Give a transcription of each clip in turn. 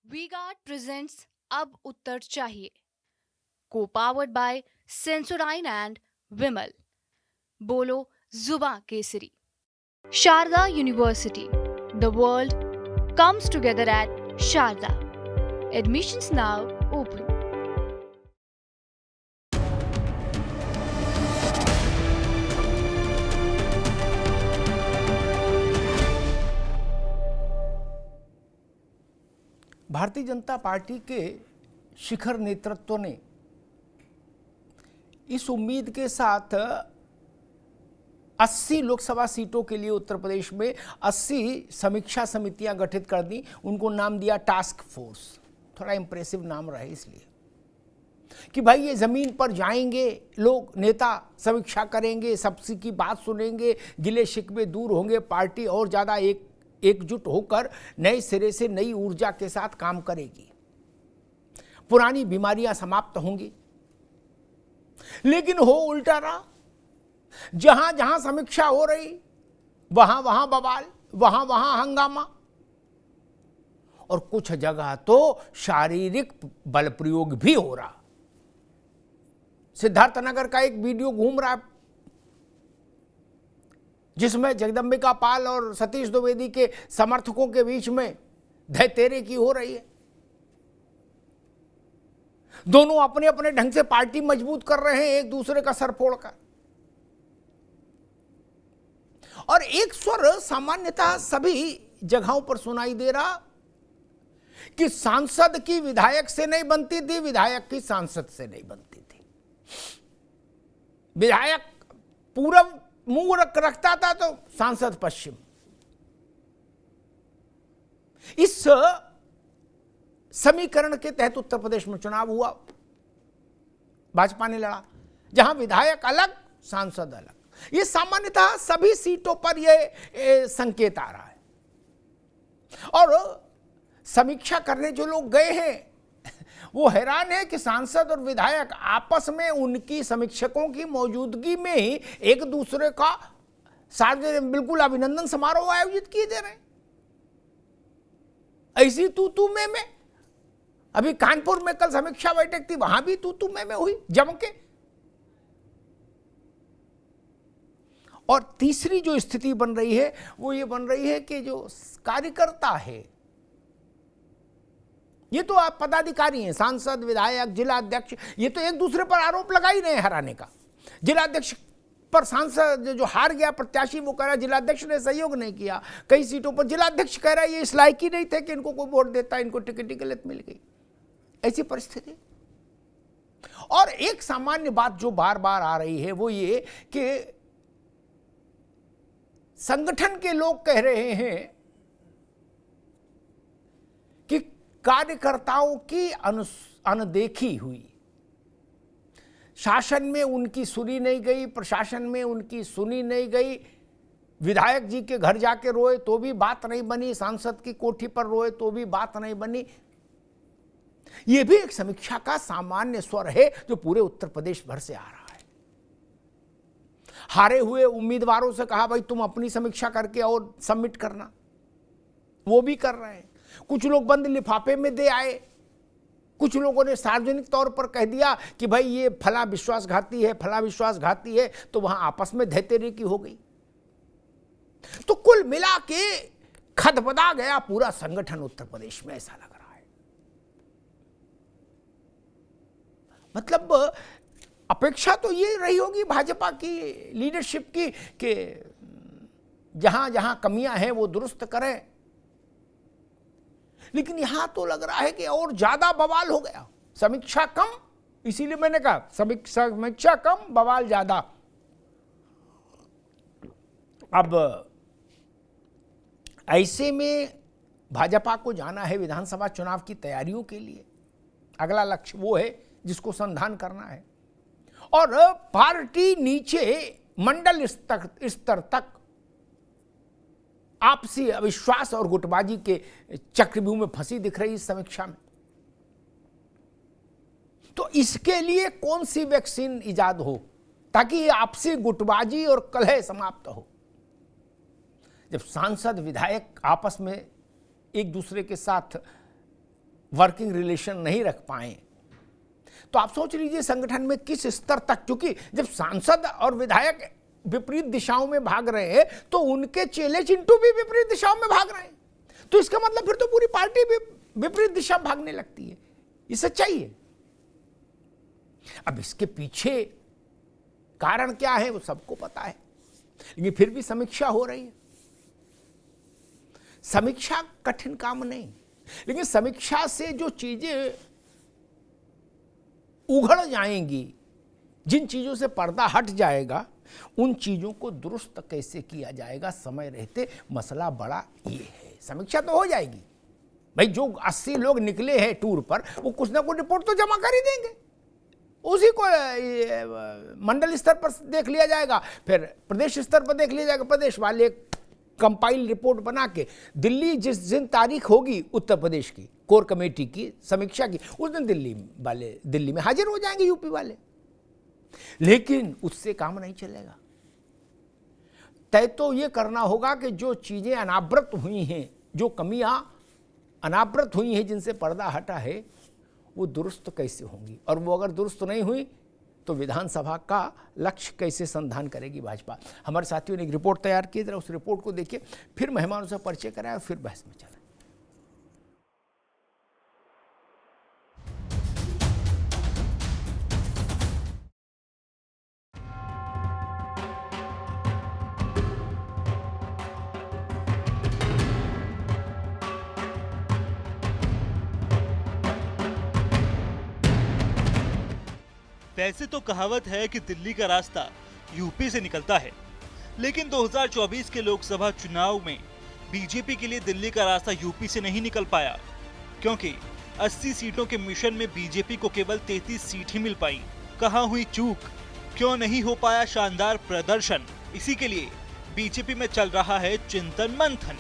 V-Guard presents अब उत्तर चाहिए, co powered by Sensodyne and Vimal. बोलो जुबा केसरी। Sharda university, the world comes together at Sharda. Admissions now open. Bharatiya Janata party के शिखर नेतृत्व ने इस उम्मीद के साथ 80 लोकसभा सीटों के लिए उत्तर प्रदेश में 80 समीक्षा समितियां गठित कर दी। उनको नाम दिया टास्क फोर्स। थोड़ा इंप्रेसिव नाम रहा इसलिए कि भाई ये जमीन पर जाएंगे लोग, नेता समीक्षा करेंगे, सबसे की बात सुनेंगे, गिले शिकवे दूर होंगे, पार्टी और ज़्यादा एकजुट होकर नए सिरे से नई ऊर्जा के साथ काम करेगी, पुरानी बीमारियां समाप्त होंगी। लेकिन हो उल्टा रहा। जहां जहां समीक्षा हो रही वहां वहां बवाल, वहां वहां हंगामा, और कुछ जगह तो शारीरिक बल प्रयोग भी हो रहा। सिद्धार्थनगर का एक वीडियो घूम रहा जिसमें जगदंबिका पाल और सतीश द्विवेदी के समर्थकों के बीच में धैतेरे की हो रही है। दोनों अपने अपने ढंग से पार्टी मजबूत कर रहे हैं, एक दूसरे का सर फोड़कर। और एक स्वर सामान्यतः सभी जगहों पर सुनाई दे रहा कि सांसद की विधायक से नहीं बनती थी, विधायक की सांसद से नहीं बनती थी। विधायक पूरब मुंह रखता था तो सांसद पश्चिम। इस समीकरण के तहत उत्तर प्रदेश में चुनाव हुआ। भाजपा ने लड़ा, जहां विधायक अलग, सांसद अलग। ये सामान्यतः सभी सीटों पर यह संकेत आ रहा है। और समीक्षा करने जो लोग गए हैं वो हैरान है कि सांसद और विधायक आपस में उनकी समीक्षकों की मौजूदगी में ही एक दूसरे का सार्वजनिक बिल्कुल अभिनंदन समारोह आयोजित किए जा रहे हैं। ऐसी तू में अभी कानपुर में कल समीक्षा बैठक थी, वहां भी तू में हुई जम के। और तीसरी जो स्थिति बन रही है वो ये बन रही है कि जो कार्यकर्ता है, ये तो आप पदाधिकारी हैं, सांसद, विधायक, जिला अध्यक्ष, ये तो एक दूसरे पर आरोप लगा ही रहे हैं हराने का। जिला अध्यक्ष पर सांसद जो हार गया प्रत्याशी वो कह रहा है जिला अध्यक्ष ने सहयोग नहीं किया। कई सीटों पर जिला अध्यक्ष कह रहा है ये इस लायक ही नहीं थे कि इनको कोई वोट देता, इनको टिकट गलत मिल गई। ऐसी परिस्थिति। और एक सामान्य बात जो बार बार आ रही है वो ये कि संगठन के लोग कह रहे हैं कि कार्यकर्ताओं की अनदेखी हुई, शासन में उनकी सुनी नहीं गई, प्रशासन में उनकी सुनी नहीं गई। विधायक जी के घर जाके रोए तो भी बात नहीं बनी, सांसद की कोठी पर रोए तो भी बात नहीं बनी। यह भी एक समीक्षा का सामान्य स्वर है जो पूरे उत्तर प्रदेश भर से आ रहा है। हारे हुए उम्मीदवारों से कहा भाई तुम अपनी समीक्षा करके और सबमिट करना, वो भी कर रहे हैं। कुछ लोग बंद लिफाफे में दे आए, कुछ लोगों ने सार्वजनिक तौर पर कह दिया कि भाई ये फला विश्वासघाती है, फला विश्वासघाती है, तो वहां आपस में धैतेरे की हो गई। तो कुल मिला के खदबदा गया पूरा संगठन उत्तर प्रदेश में, ऐसा लग रहा है। मतलब अपेक्षा तो ये रही होगी भाजपा की लीडरशिप की कि जहां जहां कमियां हैं वो दुरुस्त करें, लेकिन यहां तो लग रहा है कि और ज्यादा बवाल हो गया। समीक्षा कम, इसीलिए मैंने कहा समीक्षा कम, बवाल ज्यादा। अब ऐसे में भाजपा को जाना है विधानसभा चुनाव की तैयारियों के लिए। अगला लक्ष्य वो है जिसको संधान करना है। और पार्टी नीचे मंडल स्तर तक आपसी अविश्वास और गुटबाजी के चक्रव्यूह में फंसी दिख रही इस समीक्षा में। तो इसके लिए कौन सी वैक्सीन इजाद हो ताकि ये आपसी गुटबाजी और कलह समाप्त हो। जब सांसद विधायक आपस में एक दूसरे के साथ वर्किंग रिलेशन नहीं रख पाए। तो आप सोच लीजिए संगठन में किस स्तर तक, क्योंकि जब सांसद और विधायक विपरीत दिशाओं में भाग रहे हैं तो उनके चेले चिंटू भी विपरीत दिशाओं में भाग रहे हैं, तो इसका मतलब फिर तो पूरी पार्टी भी विपरीत दिशा भागने लगती है। ये सच्चाई है। अब इसके पीछे कारण क्या है वो सबको पता है, लेकिन फिर भी समीक्षा हो रही है। समीक्षा कठिन काम नहीं, लेकिन समीक्षा से जो चीजें उघड़ जाएंगी, जिन चीजों से पर्दा हट जाएगा, उन चीजों को दुरुस्त कैसे किया जाएगा समय रहते, मसला बड़ा ये है। समीक्षा तो हो जाएगी भाई, जो 80 लोग निकले हैं टूर पर वो कुछ ना कुछ रिपोर्ट तो जमा कर ही देंगे, उसी को मंडल स्तर पर देख लिया जाएगा, फिर प्रदेश स्तर पर देख लिया जाएगा। प्रदेश वाले एक कंपाइल रिपोर्ट बना के दिल्ली जिस दिन तारीख होगी उत्तर प्रदेश की कोर कमेटी की समीक्षा की, उस दिन दिल्ली में हाजिर हो जाएंगे यूपी वाले। लेकिन उससे काम नहीं चलेगा। तय तो ये करना होगा कि जो चीजें अनावृत हुई हैं, जो कमियां अनावृत हुई हैं, जिनसे पर्दा हटा है, वो दुरुस्त कैसे होंगी, और वो अगर दुरुस्त नहीं हुई तो विधानसभा का लक्ष्य कैसे संधान करेगी भाजपा। हमारे साथियों ने एक रिपोर्ट तैयार की, जरा उस रिपोर्ट को देखिए, फिर मेहमानों से परिचय कराया और फिर बहस में चला। वैसे तो कहावत है कि दिल्ली का रास्ता यूपी से निकलता है, लेकिन 2024 के लोकसभा चुनाव में बीजेपी के लिए दिल्ली का रास्ता यूपी से नहीं निकल पाया, क्योंकि 80 सीटों के मिशन में बीजेपी को केवल 33 सीट ही मिल पाई। कहां हुई चूक, क्यों नहीं हो पाया शानदार प्रदर्शन, इसी के लिए बीजेपी में चल रहा है चिंतन मंथन।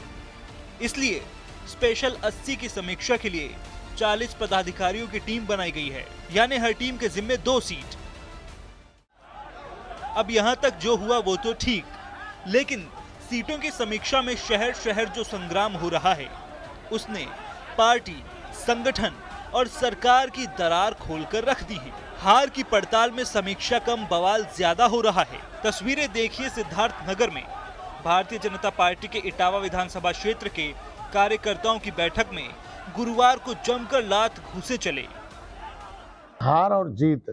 इसलिए स्पेशल 80 की समीक्षा के लिए 40 पदाधिकारियों की टीम बनाई गई है, यानी हर टीम के जिम्मे 2 सीट। अब यहां तक जो हुआ वो तो ठीक, लेकिन सीटों की समीक्षा में शहर शहर जो संग्राम हो रहा है, उसने पार्टी, संगठन और सरकार की दरार खोलकर रख दी है। हार की पड़ताल में समीक्षा कम, बवाल ज्यादा हो रहा है। तस्वीरें देखिए सिद्धार्थ नगर में भारतीय जनता पार्टी के इटावा विधानसभा क्षेत्र के कार्यकर्ताओं की बैठक में गुरुवार को जमकर लात घूसे चले। हार और जीत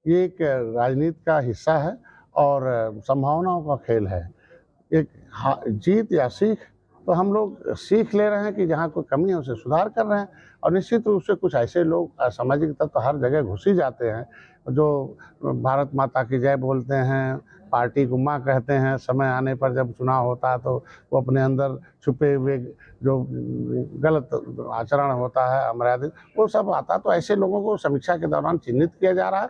ये एक राजनीति का हिस्सा है और संभावनाओं का खेल है। एक जीत या सीख, तो हम लोग सीख ले रहे हैं कि जहाँ कोई कमी है उसे सुधार कर रहे हैं, और निश्चित रूप से कुछ ऐसे लोग असामाजिक तत्व हर जगह घुस ही जाते हैं जो भारत माता की जय बोलते हैं, पार्टी को माँ कहते हैं। समय आने पर जब चुनाव होता है तो वो अपने अंदर छुपे हुए जो गलत आचरण होता है, अमर्यादित, वो सब आता। तो ऐसे लोगों को समीक्षा के दौरान चिन्हित किया जा रहा है।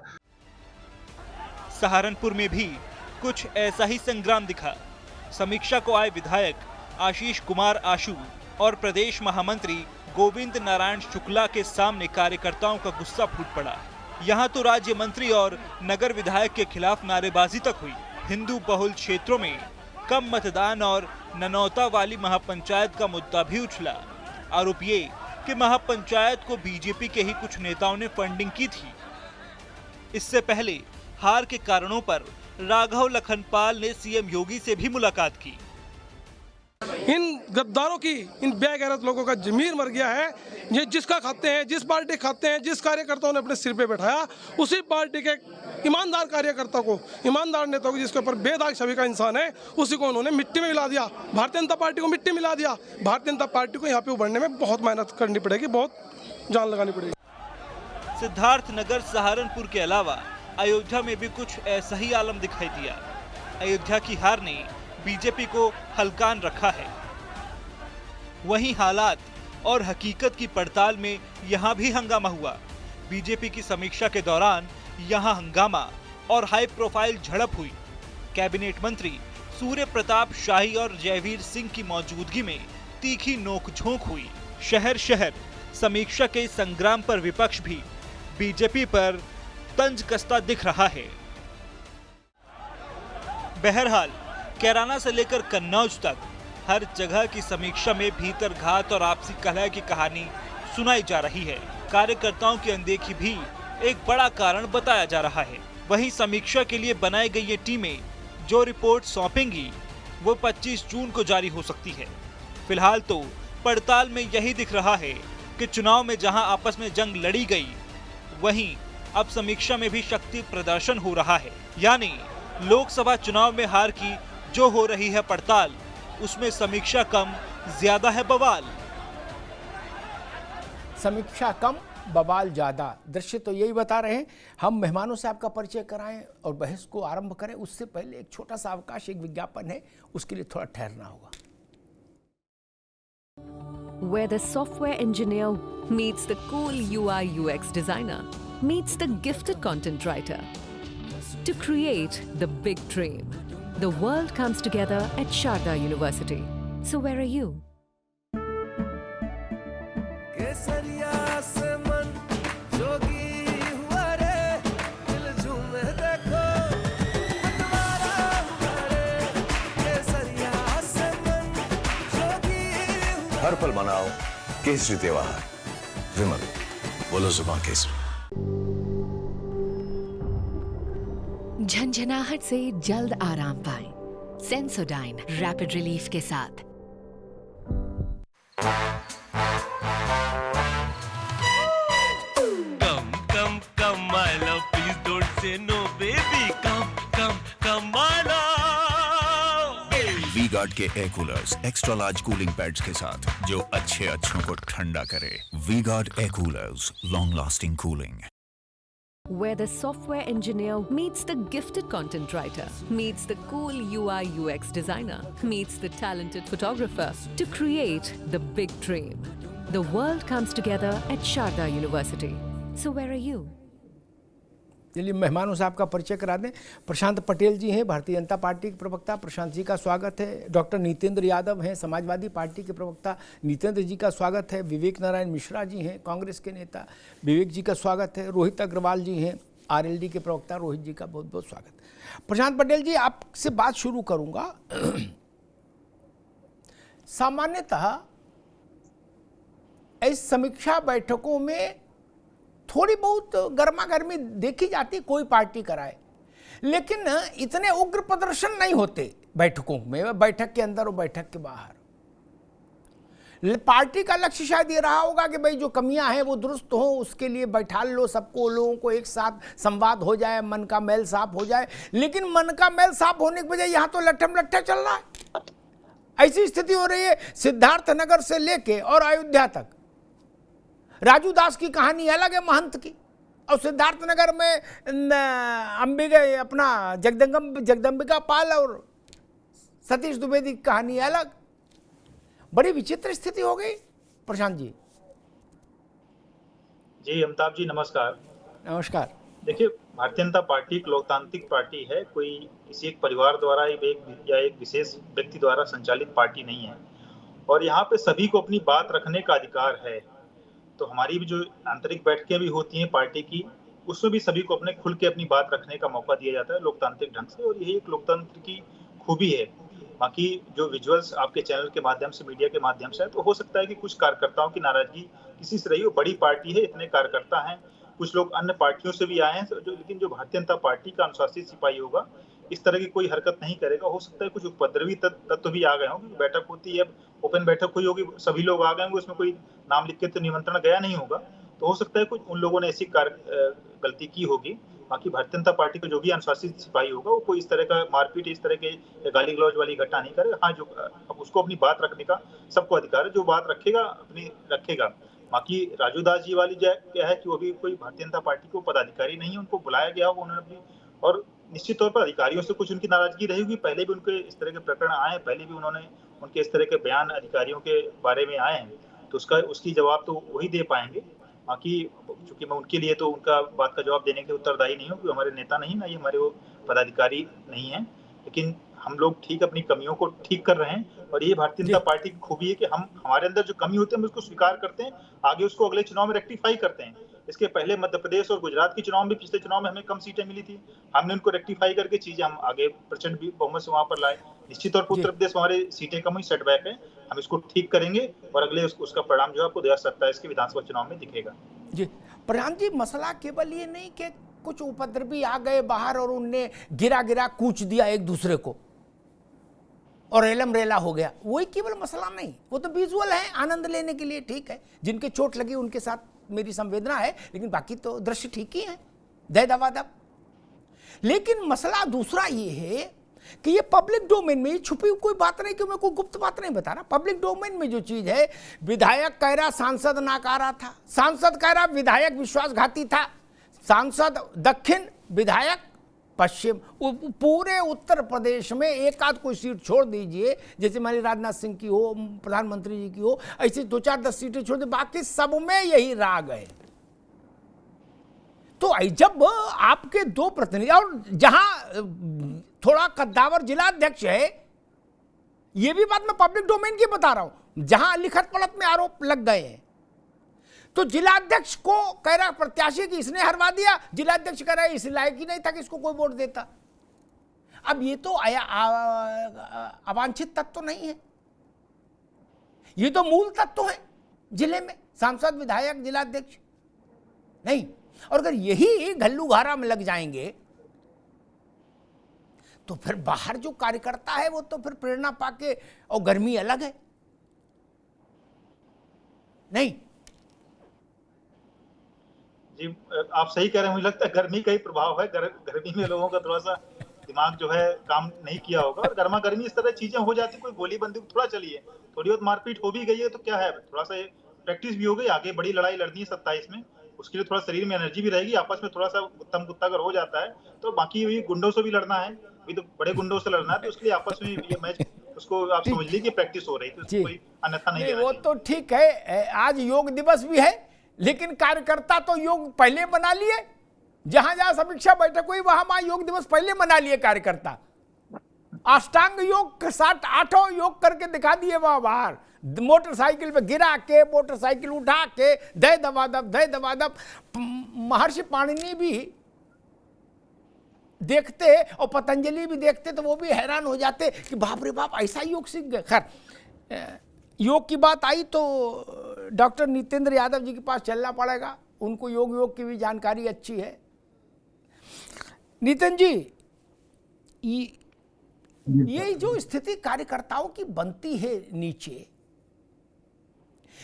सहारनपुर में भी कुछ ऐसा ही संग्राम दिखा। समीक्षा को आए विधायक आशीष कुमार आशु और प्रदेश महामंत्री गोविंद नारायण शुक्ला के सामने कार्यकर्ताओं का गुस्सा फूट पड़ा। यहाँ तो राज्य मंत्री और नगर विधायक के खिलाफ नारेबाजी तक हुई। हिंदू बहुल क्षेत्रों में कम मतदान और ननौता वाली महापंचायत का मुद्दा भी उछला। आरोप ये कि महापंचायत को बीजेपी के ही कुछ नेताओं ने फंडिंग की थी। इससे पहले हार के कारणों पर राघव लखनपाल ने सीएम योगी से भी मुलाकात की। इन गद्दारों की, इन बेगैरत लोगों का जमीर मर गया है। ये जिसका खाते हैं, जिस पार्टी खाते हैं, जिस कार्यकर्ताओं ने अपने सिर पे बैठाया, उसी पार्टी के ईमानदार कार्यकर्ता को, ईमानदार नेता को, जिसके ऊपर बेदाग छवि का इंसान है, उसी को उन्होंने मिट्टी में मिला दिया। भारतीय जनता पार्टी को मिट्टी मिला दिया। भारतीय जनता पार्टी को यहाँ पे उभरने में बहुत मेहनत करनी पड़ेगी, बहुत जान लगानी पड़ेगी। सिद्धार्थ नगर, सहारनपुर के अलावा अयोध्या में भी कुछ ऐसा ही आलम दिखाई दिया। अयोध्या की हार ने बीजेपी को हलकान रखा है। वहीं हालात और हकीकत की पड़ताल में यहां भी हंगामा हुआ। बीजेपी की समीक्षा के दौरान यहां हंगामा और हाई प्रोफाइल झड़प हुई। कैबिनेट मंत्री सूर्य प्रताप शाही और जयवीर सिंह की मौजूदगी में तीखी नोकझोंक हुई। शहर शहर समीक्षा के संग्राम पर विपक्ष भी बीजेपी पर तंज कसता दिख रहा है। बहरहाल कैराना से लेकर कन्नौज तक हर जगह की समीक्षा में भीतर घात और आपसी कलह की कहानी सुनाई जा रही है। कार्यकर्ताओं की अनदेखी भी एक बड़ा कारण बताया जा रहा है। वहीं समीक्षा के लिए बनाई गई ये टीमें जो रिपोर्ट सौंपेंगी वो 25 जून को जारी हो सकती है। फिलहाल तो पड़ताल में यही दिख रहा है कि चुनाव में जहां आपस में जंग लड़ी गई, वहीं अब समीक्षा में भी शक्ति प्रदर्शन हो रहा है। यानी लोकसभा चुनाव में हार की जो हो रही है पड़ताल, उसमें समीक्षा कम ज्यादा है बवाल। समीक्षा कम बवाल ज्यादा, दृश्य तो यही बता रहे हैं। हम मेहमानों से आपका परिचय कराएं और बहस को आरंभ करें, उससे पहले एक छोटा सा अवकाश, एक विज्ञापन है, उसके लिए थोड़ा ठहरना होगा। Where the software engineer meets the cool UI UX designer, meets the gifted content writer to create the big dream. The world comes together at Sharda University. So where are you? हर पल मनाओ केसरी त्योहार। विमल, बोलो जुबान केसरी। झंझनाहट से जल्द आराम पाएं। Sensodyne rapid relief के साथ। Come, my love, please don't say no, baby. Come, my love. V-Guard के air coolers extra large cooling pads के साथ जो अच्छों को ठंडा करे। V-Guard air coolers, long lasting cooling. Where the software engineer meets the gifted content writer, meets the cool UI UX designer, meets the talented photographer to create the big dream. The world comes together at Sharda University. So where are you? चलिए मेहमानों से आपका परिचय करा दें। प्रशांत पटेल जी हैं, Bharatiya Janata party के प्रवक्ता, प्रशांत जी का स्वागत है। डॉक्टर नीतेंद्र यादव हैं, समाजवादी पार्टी के प्रवक्ता, नीतेंद्र जी का स्वागत है। विवेक नारायण मिश्रा जी हैं, कांग्रेस के नेता, विवेक जी का स्वागत है। रोहित अग्रवाल जी हैं, आरएलडी के प्रवक्ता, रोहित जी का बहुत बहुत स्वागत। प्रशांत पटेल जी, आपसे बात शुरू करूंगा। सामान्यतः इस समीक्षा बैठकों में थोड़ी बहुत गर्मा गर्मी देखी जाती, कोई पार्टी कराए, लेकिन इतने उग्र प्रदर्शन नहीं होते बैठकों में, बैठक के अंदर और बैठक के बाहर। पार्टी का लक्ष्य शायद ये रहा होगा कि भाई जो कमियां हैं वो दुरुस्त हो, उसके लिए बैठा लो सबको, लोगों को एक साथ संवाद हो जाए, मन का मैल साफ हो जाए। लेकिन मन का मैल साफ होने के बजाय यहाँ तो लट्ठम लट्ठा चल रहा है। ऐसी स्थिति हो रही है सिद्धार्थ नगर से लेके और अयोध्या तक। राजू दास की कहानी अलग है महंत की, और सिद्धार्थ नगर में अंबिका अपना जगदम्बिका पाल और सतीश द्विवेदी की कहानी अलग। बड़ी विचित्र स्थिति हो गई। प्रशांत जी। जी अमिताभ जी नमस्कार। नमस्कार। देखिए, भारतीय जनता पार्टी एक लोकतांत्रिक पार्टी है, कोई किसी एक परिवार द्वारा या एक विशेष व्यक्ति द्वारा संचालित पार्टी नहीं है, और यहाँ पे सभी को अपनी बात रखने का अधिकार है। तो हमारी भी जो आंतरिक बैठकें भी होती हैं पार्टी की, उसमें भी सभी को अपने खुल के अपनी बात रखने का मौका दिया जाता है लोकतांत्रिक ढंग से, और यही एक लोकतंत्र की खूबी है। बाकी जो विजुअल्स आपके चैनल के माध्यम से, मीडिया के माध्यम से है, तो हो सकता है कि कुछ कार्यकर्ताओं की नाराजगी किसी से रही हो। बड़ी पार्टी है, इतने कार्यकर्ता हैं, कुछ लोग अन्य पार्टियों से भी आए हैं, लेकिन जो भारतीय जनता पार्टी का अनुशासित सिपाही होगा इस तरह की कोई हरकत नहीं करेगा। हो सकता है कुछ उपद्रवी तत्व भी आ गए हों, बैठक होती है, ओपन बैठक हुई होगी, सभी लोग आ गए होंगे, उसमें कोई नाम लिख के तो निमंत्रण गया नहीं होगा, तो हो सकता है कुछ उन लोगों ने ऐसी गलती की होगी। बाकी भारतीय जनता पार्टी का जो भी अनुशासित सिपाही होगा वो कोई इस तरह का मारपीट, इस तरह के गाली गलौज वाली घटना नहीं करेगा। हाँ, जो अब उसको अपनी बात रखने का सबको अधिकार है, जो बात रखेगा अपनी रखेगा। बाकी राजू दास जी वाली क्या है कि वो भी कोई भारतीय जनता पार्टी को पदाधिकारी नहीं है, उनको बुलाया गया होगा उन्होंने अपनी, और निश्चित तौर पर अधिकारियों से कुछ उनकी नाराजगी रही होगी। पहले भी उनके इस तरह के प्रकरण आए, पहले भी उनके इस तरह के बयान अधिकारियों के बारे में आए हैं, तो उसकी जवाब तो वही दे पाएंगे। बाकी चूंकि मैं उनके लिए तो उनका बात का जवाब देने के उत्तरदायी नहीं हूँ, क्योंकि हमारे नेता नहीं ना, ये हमारे वो पदाधिकारी नहीं है। लेकिन हम लोग ठीक अपनी कमियों को ठीक कर रहे हैं और ये भारतीय जनता पार्टी की खूबी है कि हम हमारे अंदर जो कमी होती है हम उसको स्वीकार करते हैं, आगे उसको अगले चुनाव में रेक्टिफाई करते हैं। इसके पहले मध्य प्रदेश और गुजरात के चुनाव में, पिछले चुनाव में हमें कम सीटें मिली थी, हमने उनको रेक्टिफाई करके चीजें हम आगे प्रचंड बहुमत से वहां पर लाए। निश्चित तौर पर उत्तर प्रदेश में हमारे सीटें कम हुई, सेटबैक है, हम इसको ठीक करेंगे और अगले उसका परिणाम जो है आपको 2027 के विधानसभा चुनाव में दिखेगा। जी प्रधान जी, मसला केवल ये नहीं कि कुछ उपद्रवी आ गए बाहर और उनने गिरा कूच दिया एक दूसरे को और रेलम रेला हो गया, वही केवल मसला नहीं, वो तो विजुअल है, आनंद लेने के लिए ठीक है, जिनके चोट लगी उनके साथ मेरी संवेदना है, लेकिन बाकी तो दृश्य ठीक ही है, दय दबादब। लेकिन मसला दूसरा ये है कि ये पब्लिक डोमेन में छुपी कोई बात नहीं, कि मैं कोई गुप्त बात नहीं बता रहा, पब्लिक डोमेन में जो चीज है, विधायक कह रहा सांसद नाकारा था, सांसद कह रहा विधायक विश्वासघाती था, सांसद दक्षिण, विधायक पश्चिम, पूरे उत्तर प्रदेश में एक आध कोई सीट छोड़ दीजिए, जैसे हमारी राजनाथ सिंह की हो, प्रधानमंत्री जी की हो, ऐसी 2-4-10 सीटें छोड़ दीजिए, बाकी सब में यही राग है। तो जब आपके दो प्रतिनिधि, और जहां थोड़ा कद्दावर जिलाध्यक्ष है, यह भी बात मैं पब्लिक डोमेन की बता रहा हूं, जहां लिखत पढ़त में आरोप लग गए हैं, तो जिलाध्यक्ष को कह रहा प्रत्याशी कि इसने हरवा दिया, जिलाध्यक्ष कह रहा है इस लायक ही नहीं था कि इसको कोई वोट देता। अब ये तो अवांछित तत्व तो नहीं है, ये तो मूल तत्व तो है जिले में, सांसद, विधायक, जिलाध्यक्ष नहीं। और अगर यही घल्लूघारा में लग जाएंगे तो फिर बाहर जो कार्यकर्ता है वो तो फिर प्रेरणा पाके, और गर्मी अलग है नहीं। जी आप सही कह रहे हैं, मुझे लगता है गर्मी का ही प्रभाव है, गर्मी में लोगों का थोड़ा सा दिमाग जो है काम नहीं किया होगा, और गर्मा गर्मी इस तरह चीजें हो जाती, कोई गोली बंदूक थोड़ा चली है, थोड़ी बहुत मारपीट हो भी गई है तो क्या है, थोड़ा सा प्रैक्टिस भी हो गई, आगे बड़ी लड़ाई लड़नी है 27 में, उसके लिए थोड़ा शरीर में एनर्जी भी रहेगी, आपस में थोड़ा सा गुत्तम गुत्ता अगर हो जाता है तो बाकी ये गुंडों से भी लड़ना है, अभी तो बड़े गुंडों से लड़ना है, तो उसके लिए आपस में ये मैच उसको आप समझ लीजिए कि प्रैक्टिस हो रही है, तो कोई अन्यथा नहीं, वो तो ठीक है। आज योग दिवस भी है, लेकिन कार्यकर्ता तो योग पहले मना लिए, जहां जहां समीक्षा बैठक हुई वहां योग दिवस पहले मना लिए कार्यकर्ता, अष्टांग योग के साथ 8 योग करके दिखा दिए वहां बाहर, मोटरसाइकिल पे गिरा के, मोटरसाइकिल उठा के, दय दबादब। महर्षि पाणिनि भी देखते और पतंजलि भी देखते तो वो भी हैरान हो जाते कि बाप रे बाप ऐसा योग सीख गए। खैर योग की बात आई तो डॉक्टर नितेंद्र यादव जी के पास चलना पड़ेगा, उनको योग की भी जानकारी अच्छी है। नितिन जी, ये जो स्थिति कार्यकर्ताओं की बनती है नीचे,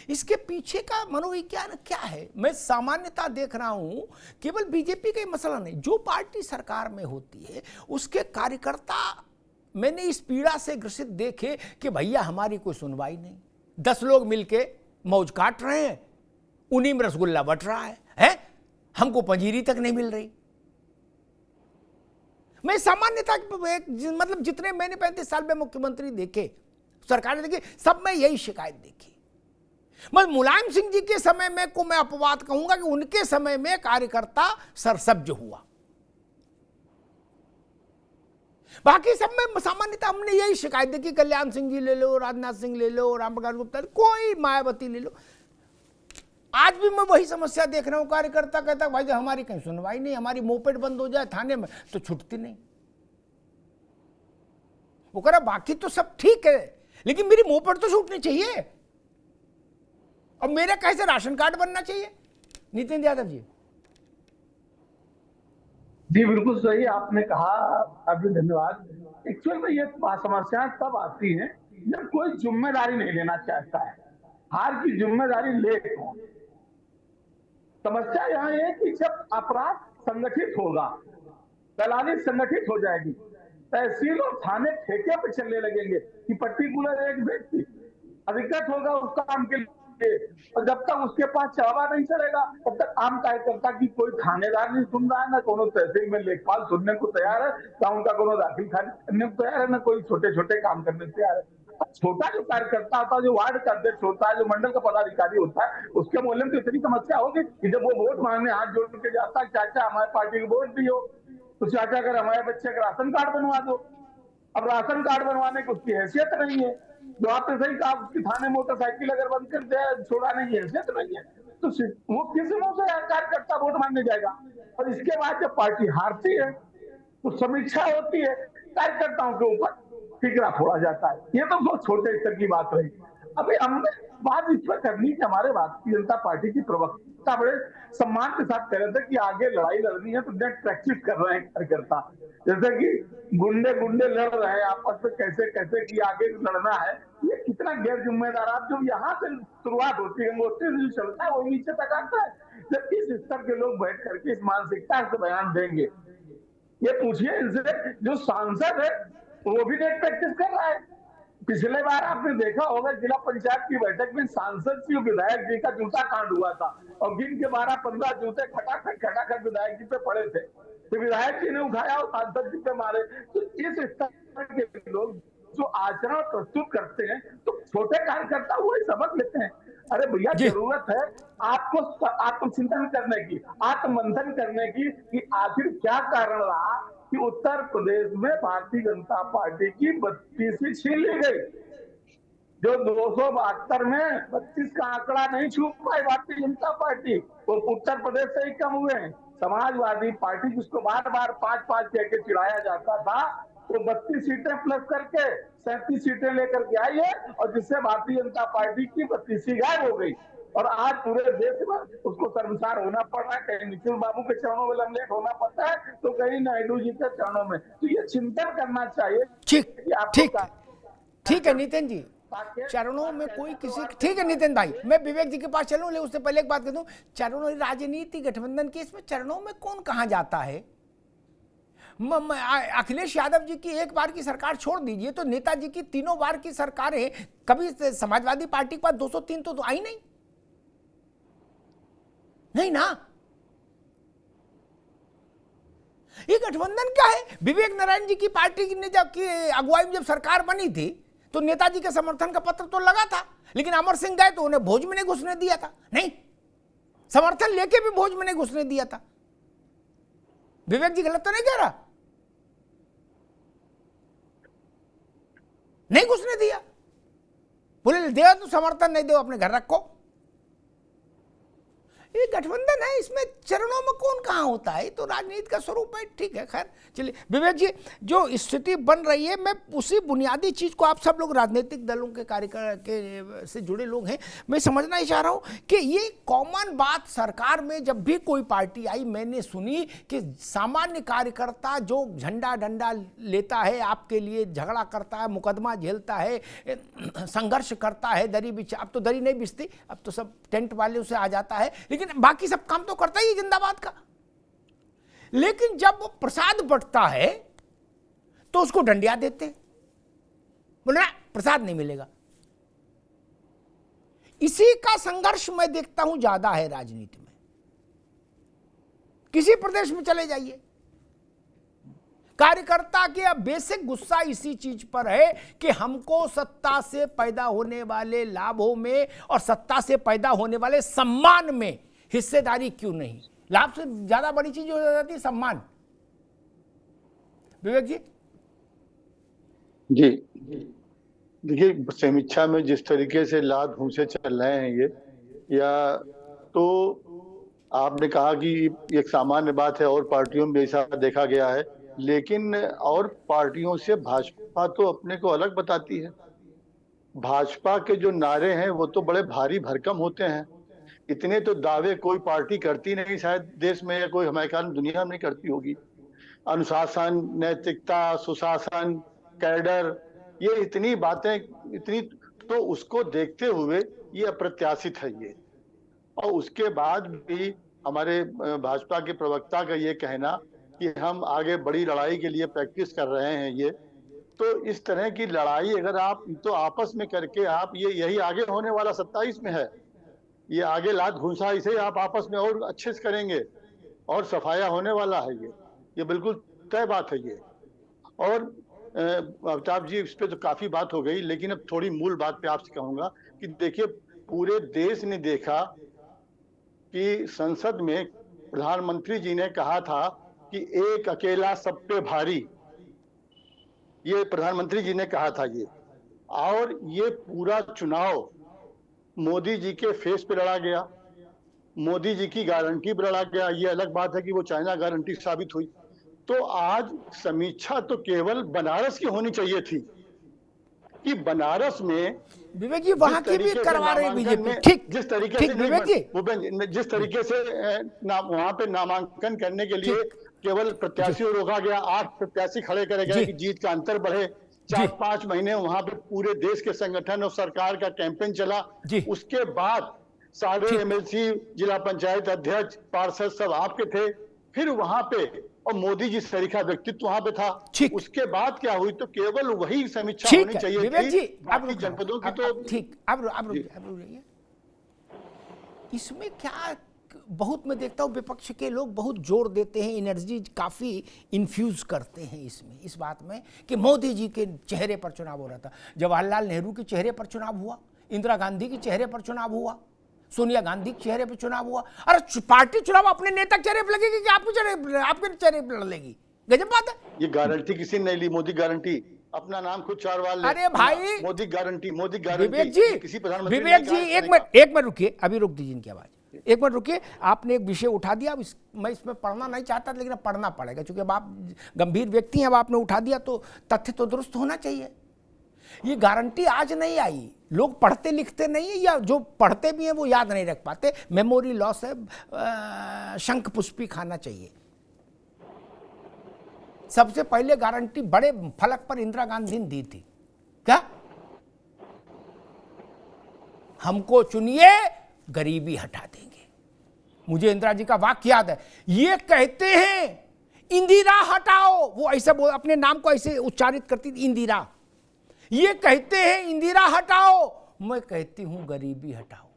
इसके पीछे का मनोविज्ञान क्या है? मैं सामान्यता देख रहा हूं, केवल बीजेपी का ही मसला नहीं, जो पार्टी सरकार में होती है उसके कार्यकर्ता मैंने इस पीड़ा से ग्रसित देखे कि भैया हमारी कोई सुनवाई नहीं, 10 लोग मिलके मौज काट रहे हैं, उन्हीं में रसगुल्ला बट रहा है? हमको पंजीरी तक नहीं मिल रही। मैं सामान्यता मतलब जितने मैंने 35 साल में मुख्यमंत्री देखे, सरकारें देखी, सब में यही शिकायत देखी। मैं मुलायम सिंह जी के समय में को मैं अपवाद कहूंगा कि उनके समय में कार्यकर्ता सरसब्ज हुआ, बाकी सब में सामान्यतः हमने यही शिकायत देखी। कल्याण सिंह जी ले लो, राजनाथ सिंह ले लो, रामप्रकाश गुप्ता, कोई मायावती ले लो, आज भी मैं वही समस्या देख रहा हूं। कार्यकर्ता कहता भाई हमारी कहीं सुनवाई नहीं, हमारी मोपेड बंद हो जाए थाने में तो छुटती नहीं। वो कह रहा बाकी तो सब ठीक है, लेकिन मेरी मोपेड तो छूटनी चाहिए, और मेरा कैसे राशन कार्ड बनना चाहिए। नितिन यादव जी। जी बिल्कुल सही आपने कहा, अभी धन्यवाद। एक्चुअल में ये समस्याएं तब आती हैं जब कोई जिम्मेदारी नहीं लेना चाहता है, हार की जिम्मेदारी ले। समस्या यहाँ है कि जब अपराध संगठित होगा, दलाली संगठित हो जाएगी, तहसील और थाने ठेके पे चलने लगेंगे कि पर्टिकुलर एक व्यक्ति अधिकृत होगा उस काम के लिए, और जब तक उसके पास चावा नहीं चलेगा तब तक आम कार्यकर्ता की कोई थानेदार नहीं सुन रहा है, ना कोनो तहसील में लेखपाल सुनने को तैयार है, ना उनका कोनो दाखिल खारिज करने को तैयार है, ना कोई छोटे छोटे काम करने को तैयार है। छोटा जो कार्यकर्ता होता है, जो वार्ड का अध्यक्ष होता है, जो मंडल का पदाधिकारी होता है, उसके मूल्य में तो इतनी समस्या होगी कि जब वो वोट मांगने हाथ जोड़ के जाता है, चाचा हमारे पार्टी को वोट दियो, तो चाचा अगर हमारे बच्चे का राशन कार्ड बनवा दो, अब राशन कार्ड बनवाने की उसकी हैसियत नहीं है। जो आपने सही कहा, उसकी थाने मोटरसाइकिल अगर बंद कर दे, छोड़ाने की हैसियत नहीं है, तो वो किस मुंह से कार्यकर्ता वोट मांगने जाएगा। और इसके बाद जब पार्टी हारती है तो समीक्षा होती है, कार्यकर्ताओं के ऊपर ठिकरा फोड़ा जाता है। ये तो बहुत छोटे स्तर की बात रही। अभी हमने बात इस पर करनी कि हमारे भारतीय जनता पार्टी की प्रवक्ता बड़े सम्मान के साथ कह रहे थे कि आगे लड़ाई लड़नी है तो नेट प्रैक्टिस कर रहे हैं कार्यकर्ता, जैसे कि गुंडे लड़ रहे हैं आपस में, कैसे कैसे कि आगे लड़ना है। ये कितना गैर जिम्मेदार। आप जब यहाँ से शुरुआत होती है, गंगोत्री से जो चलता है वो नीचे तक आता है। जब इस स्तर के लोग बैठ करके इस मानसिकता से बयान देंगे, ये पूछिए इनसे, जो सांसद है वो भी नेट प्रैक्टिस कर रहा है। पिछले बार आपने देखा होगा जिला पंचायत की बैठक में सांसद जी विधायक जी का जूता कांड हुआ था और गिन के 12-15 जूते खटाखट विधायक जी पे पड़े थे, तो विधायक जी ने उठाया और सांसद जी पे मारे। तो इस स्तर के लोग जो आचरण प्रस्तुत करते हैं तो छोटे कार्यकर्ता वही समझ लेते हैं। अरे भैया, जरूरत है आपको आत्मचिंतन करने की, आत्ममंथन करने की कि आखिर क्या कारण रहा कि उत्तर प्रदेश में भारतीय जनता पार्टी की 32 छीन ली गई। जो 272 में 32 का आंकड़ा नहीं छू पाई भारतीय जनता पार्टी, वो उत्तर प्रदेश से ही कम हुए हैं। समाजवादी पार्टी जिसको बार बार 5-5 कह के चिढ़ाया जाता था, वो 32 सीटें प्लस करके 37 सीटें लेकर के आई है और जिससे भारतीय जनता पार्टी की 32 गायब हो गई। और आज पूरे देश में उसको शर्मसार होना पड़ रहा है। कहीं निखिल बाबू के चरणों में लमलेट होना पड़ता है तो कहीं नायडू जी के चरणों में। तो ये चिंतन करना चाहिए। ठीक है नितिन जी, चरणों में कोई किसी, ठीक है नितिन भाई, मैं विवेक जी के पास चलूं, ले उससे पहले एक बात कह दूं, चरणों राजनीति गठबंधन के इसमें चरणों में कौन कहां जाता है। अखिलेश यादव जी की एक बार की सरकार छोड़ दीजिए, तो नेताजी की 3 बार की सरकारें, कभी समाजवादी पार्टी के पास 203 तो आई नहीं ना। ये गठबंधन क्या है। विवेक नारायण जी की पार्टी ने जब की अगुवाई में जब सरकार बनी थी तो नेताजी के समर्थन का पत्र तो लगा था, लेकिन अमर सिंह गए तो उन्हें भोज में नहीं घुसने दिया था। नहीं, समर्थन लेके भी भोज में नहीं घुसने दिया था। विवेक जी गलत तो नहीं कह रहा, नहीं घुसने दिया, बोले दे तो समर्थन, नहीं दो अपने घर रखो। ये गठबंधन है, इसमें चरणों में कौन कहां होता है, तो राजनीति का स्वरूप है। ठीक है, खैर चलिए विवेक जी, जो स्थिति बन रही है, मैं उसी बुनियादी चीज को, आप सब लोग राजनीतिक दलों के कार्यक्रम से जुड़े लोग हैं, मैं समझना ही चाह रहा हूं कि ये कॉमन बात सरकार में जब भी कोई पार्टी आई, मैंने सुनी कि सामान्य कार्यकर्ता जो झंडा डंडा लेता है, आपके लिए झगड़ा करता है, मुकदमा झेलता है, संघर्ष करता है, दरी बिछा, अब तो दरी नहीं बिछती, अब तो सब टेंट वाले से आ जाता है, लेकिन बाकी सब काम तो करता ही जिंदाबाद का। लेकिन जब वो प्रसाद बंटता है तो उसको डंडिया देते, बोले ना प्रसाद नहीं मिलेगा। इसी का संघर्ष मैं देखता हूं ज्यादा है राजनीति में। किसी प्रदेश में चले जाइए, कार्यकर्ता के अब बेसिक गुस्सा इसी चीज पर है कि हमको सत्ता से पैदा होने वाले लाभों में और सत्ता से पैदा होने वाले सम्मान में हिस्सेदारी क्यों नहीं। लाभ से ज्यादा बड़ी चीज हो जाती है सम्मान। विवेक जी। जी देखिए, समीक्षा में जिस तरीके से लाभ घूंसे चल रहे हैं ये, या तो आपने कहा कि एक सामान्य बात है और पार्टियों में ऐसा देखा गया है, लेकिन और पार्टियों से भाजपा तो अपने को अलग बताती है। भाजपा के जो नारे हैं वो तो बड़े भारी भरकम होते हैं। इतने तो दावे कोई पार्टी करती नहीं शायद देश में, या कोई हमारे ख्याल में दुनिया में नहीं करती होगी। अनुशासन, नैतिकता, सुशासन, कैडर, ये इतनी बातें, इतनी, तो उसको देखते हुए ये अप्रत्याशित है ये। और उसके बाद भी हमारे भाजपा के प्रवक्ता का ये कहना कि हम आगे बड़ी लड़ाई के लिए प्रैक्टिस कर रहे हैं, ये तो इस तरह की लड़ाई अगर आप तो आपस में करके आप ये यही आगे होने वाला 27 में है, ये आगे लात घुसा इसे आप आपस में और अच्छे से करेंगे और सफाया होने वाला है ये बिल्कुल तय बात है ये। और अमिताभ जी, इस पे तो काफी बात हो गई, लेकिन अब थोड़ी मूल बात पे आपसे कहूंगा कि देखिए, पूरे देश ने देखा कि संसद में प्रधानमंत्री जी ने कहा था कि एक अकेला सब पे भारी। ये प्रधानमंत्री जी ने कहा था ये, और ये पूरा चुनाव मोदी जी के फेस पे लड़ा गया, मोदी जी की गारंटी पर लड़ा गया। ये अलग बात है कि वो चाइना गारंटी साबित हुई। तो आज समीक्षा तो केवल बनारस की होनी चाहिए थी कि बनारस में विवेक जी वहां की भी करवा रहे बीजेपी। ठीक, जिस तरीके ठीक, से विवेक जी जिस तरीके से वहां पे नामांकन करने के लिए केवल प्रत्याशी को रोका गया, 8 प्रत्याशी खड़े करे गए कि जीत का अंतर बढ़े। 4-5 महीने वहां पे पूरे देश के संगठन और सरकार का कैंपेन चला। उसके बाद सारे एमएलसी, जिला पंचायत अध्यक्ष, पार्षद सब आपके थे। फिर वहां पे और मोदी जी सरीखा व्यक्तित्व वहां पे था। उसके बाद क्या हुई, तो केवल वही समीक्षा होनी चाहिए विवेक जी, बाकी जनपदों की तो ठीक। अब रुकिए, इसमें क्या बहुत मैं देखता हूँ विपक्ष के लोग बहुत जोर देते हैं, एनर्जी काफी इन्फ्यूज करते हैं इसमें, इस बात में कि मोदी जी के चेहरे पर चुनाव हो रहा था। जवाहरलाल नेहरू के चेहरे पर चुनाव हुआ, इंदिरा गांधी के चेहरे पर चुनाव हुआ, सोनिया गांधी के चेहरे पर चुनाव हुआ। अरे पार्टी चुनाव अपने नेता के चेहरे पर लगेगी कि आपके चेहरे पर लड़ेगी? गजब बात है। ये गारंटी किसी ने नहीं ली, मोदी गारंटी अपना नाम खुद 4 बार ले। अरे भाई मोदी गारंटी विवेक जी, किसी प्रधानमंत्री विवेक जी एक मिनट रुकिए, अभी रुक दीजिए इनकी आवाज, एक मिनट रुकिए। आपने एक विषय उठा दिया, मैं इसमें पढ़ना नहीं चाहता लेकिन पढ़ना पड़ेगा क्योंकि अब आप गंभीर व्यक्ति हैं। अब आपने उठा दिया तो तथ्य तो दुरुस्त होना चाहिए। ये गारंटी आज नहीं आई, लोग पढ़ते लिखते नहीं है, या जो पढ़ते भी हैं वो याद नहीं रख पाते, मेमोरी लॉस है। शंख पुष्पी खाना चाहिए। सबसे पहले गारंटी बड़े फलक पर इंदिरा गांधी ने दी थी, क्या हमको चुनिए गरीबी हटा देंगे। मुझे इंदिरा जी का वाक्य याद है, ये कहते हैं इंदिरा हटाओ, वो ऐसे अपने नाम को ऐसे उच्चारित करती थी, इंदिरा। ये कहते हैं इंदिरा हटाओ, मैं कहती हूं गरीबी हटाओ,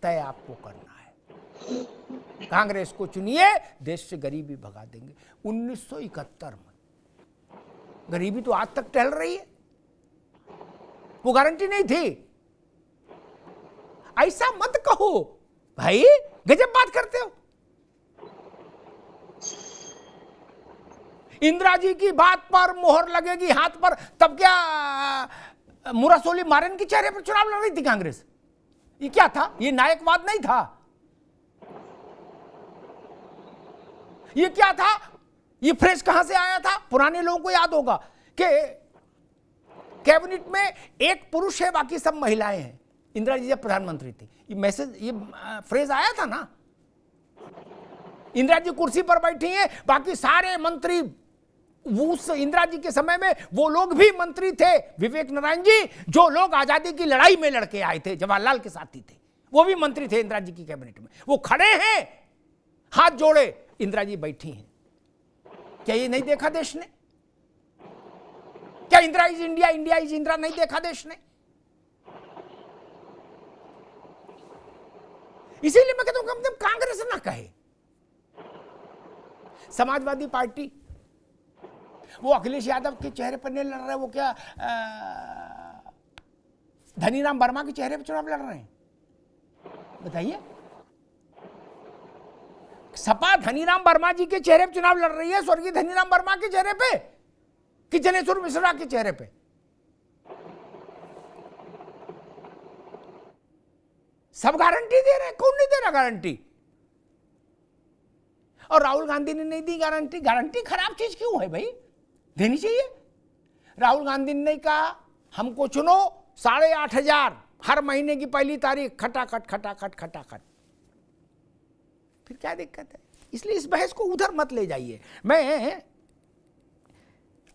तय आपको करना है। कांग्रेस को चुनिए, देश से गरीबी भगा देंगे। 1971 में गरीबी तो आज तक टहल रही है, वो गारंटी नहीं थी। ऐसा मत कहो भाई, गजब बात करते हो। इंदिरा जी की बात पर मोहर लगेगी हाथ पर, तब क्या मुरासोली मारन के चेहरे पर चुनाव लड़ रही थी कांग्रेस? ये क्या था? ये नायकवाद नहीं था। ये क्या था? ये फ्रेज कहां से आया था? पुराने लोगों को याद होगा कि कैबिनेट में एक पुरुष है, बाकी सब महिलाएं हैं। इंदिरा जी जब प्रधानमंत्री थी, ये मैसेज, ये फ्रेज आया था ना। इंदिरा जी कुर्सी पर बैठी हैं, बाकी सारे मंत्री, उस इंदिरा जी के समय में वो लोग भी मंत्री थे, विवेक नारायण जी, जो लोग आजादी की लड़ाई में लड़के आए थे, जवाहरलाल के साथी थे, वो भी मंत्री थे इंदिरा जी की कैबिनेट में। वो खड़े हैं हाथ जोड़े, इंदिरा जी बैठी हैं। क्या ये नहीं देखा देश ने? क्या Indira is India, India is Indira नहीं देखा देश ने? इसीलिए मैं कहता हूं कम से कम कांग्रेस ना कहे। समाजवादी पार्टी, वो अखिलेश यादव के चेहरे पर नहीं लड़ रहे, वो क्या धनीराम वर्मा के चेहरे पर चुनाव लड़ रहे हैं? बताइए। सपा धनीराम वर्मा जी के चेहरे पर चुनाव लड़ रही है, स्वर्गीय धनीराम वर्मा के चेहरे पे कि जनेश्वर मिश्रा के चेहरे पे? सब गारंटी दे रहे हैं, कौन नहीं दे रहा गारंटी? और राहुल गांधी ने नहीं दी गारंटी। गारंटी खराब चीज क्यों है भाई? देनी चाहिए। राहुल गांधी ने कहा हमको चुनो, 8,500 हर महीने की पहली तारीख, खटाखट खटाखट खटाखट। फिर क्या दिक्कत है? इसलिए इस बहस को उधर मत ले जाइए। मैं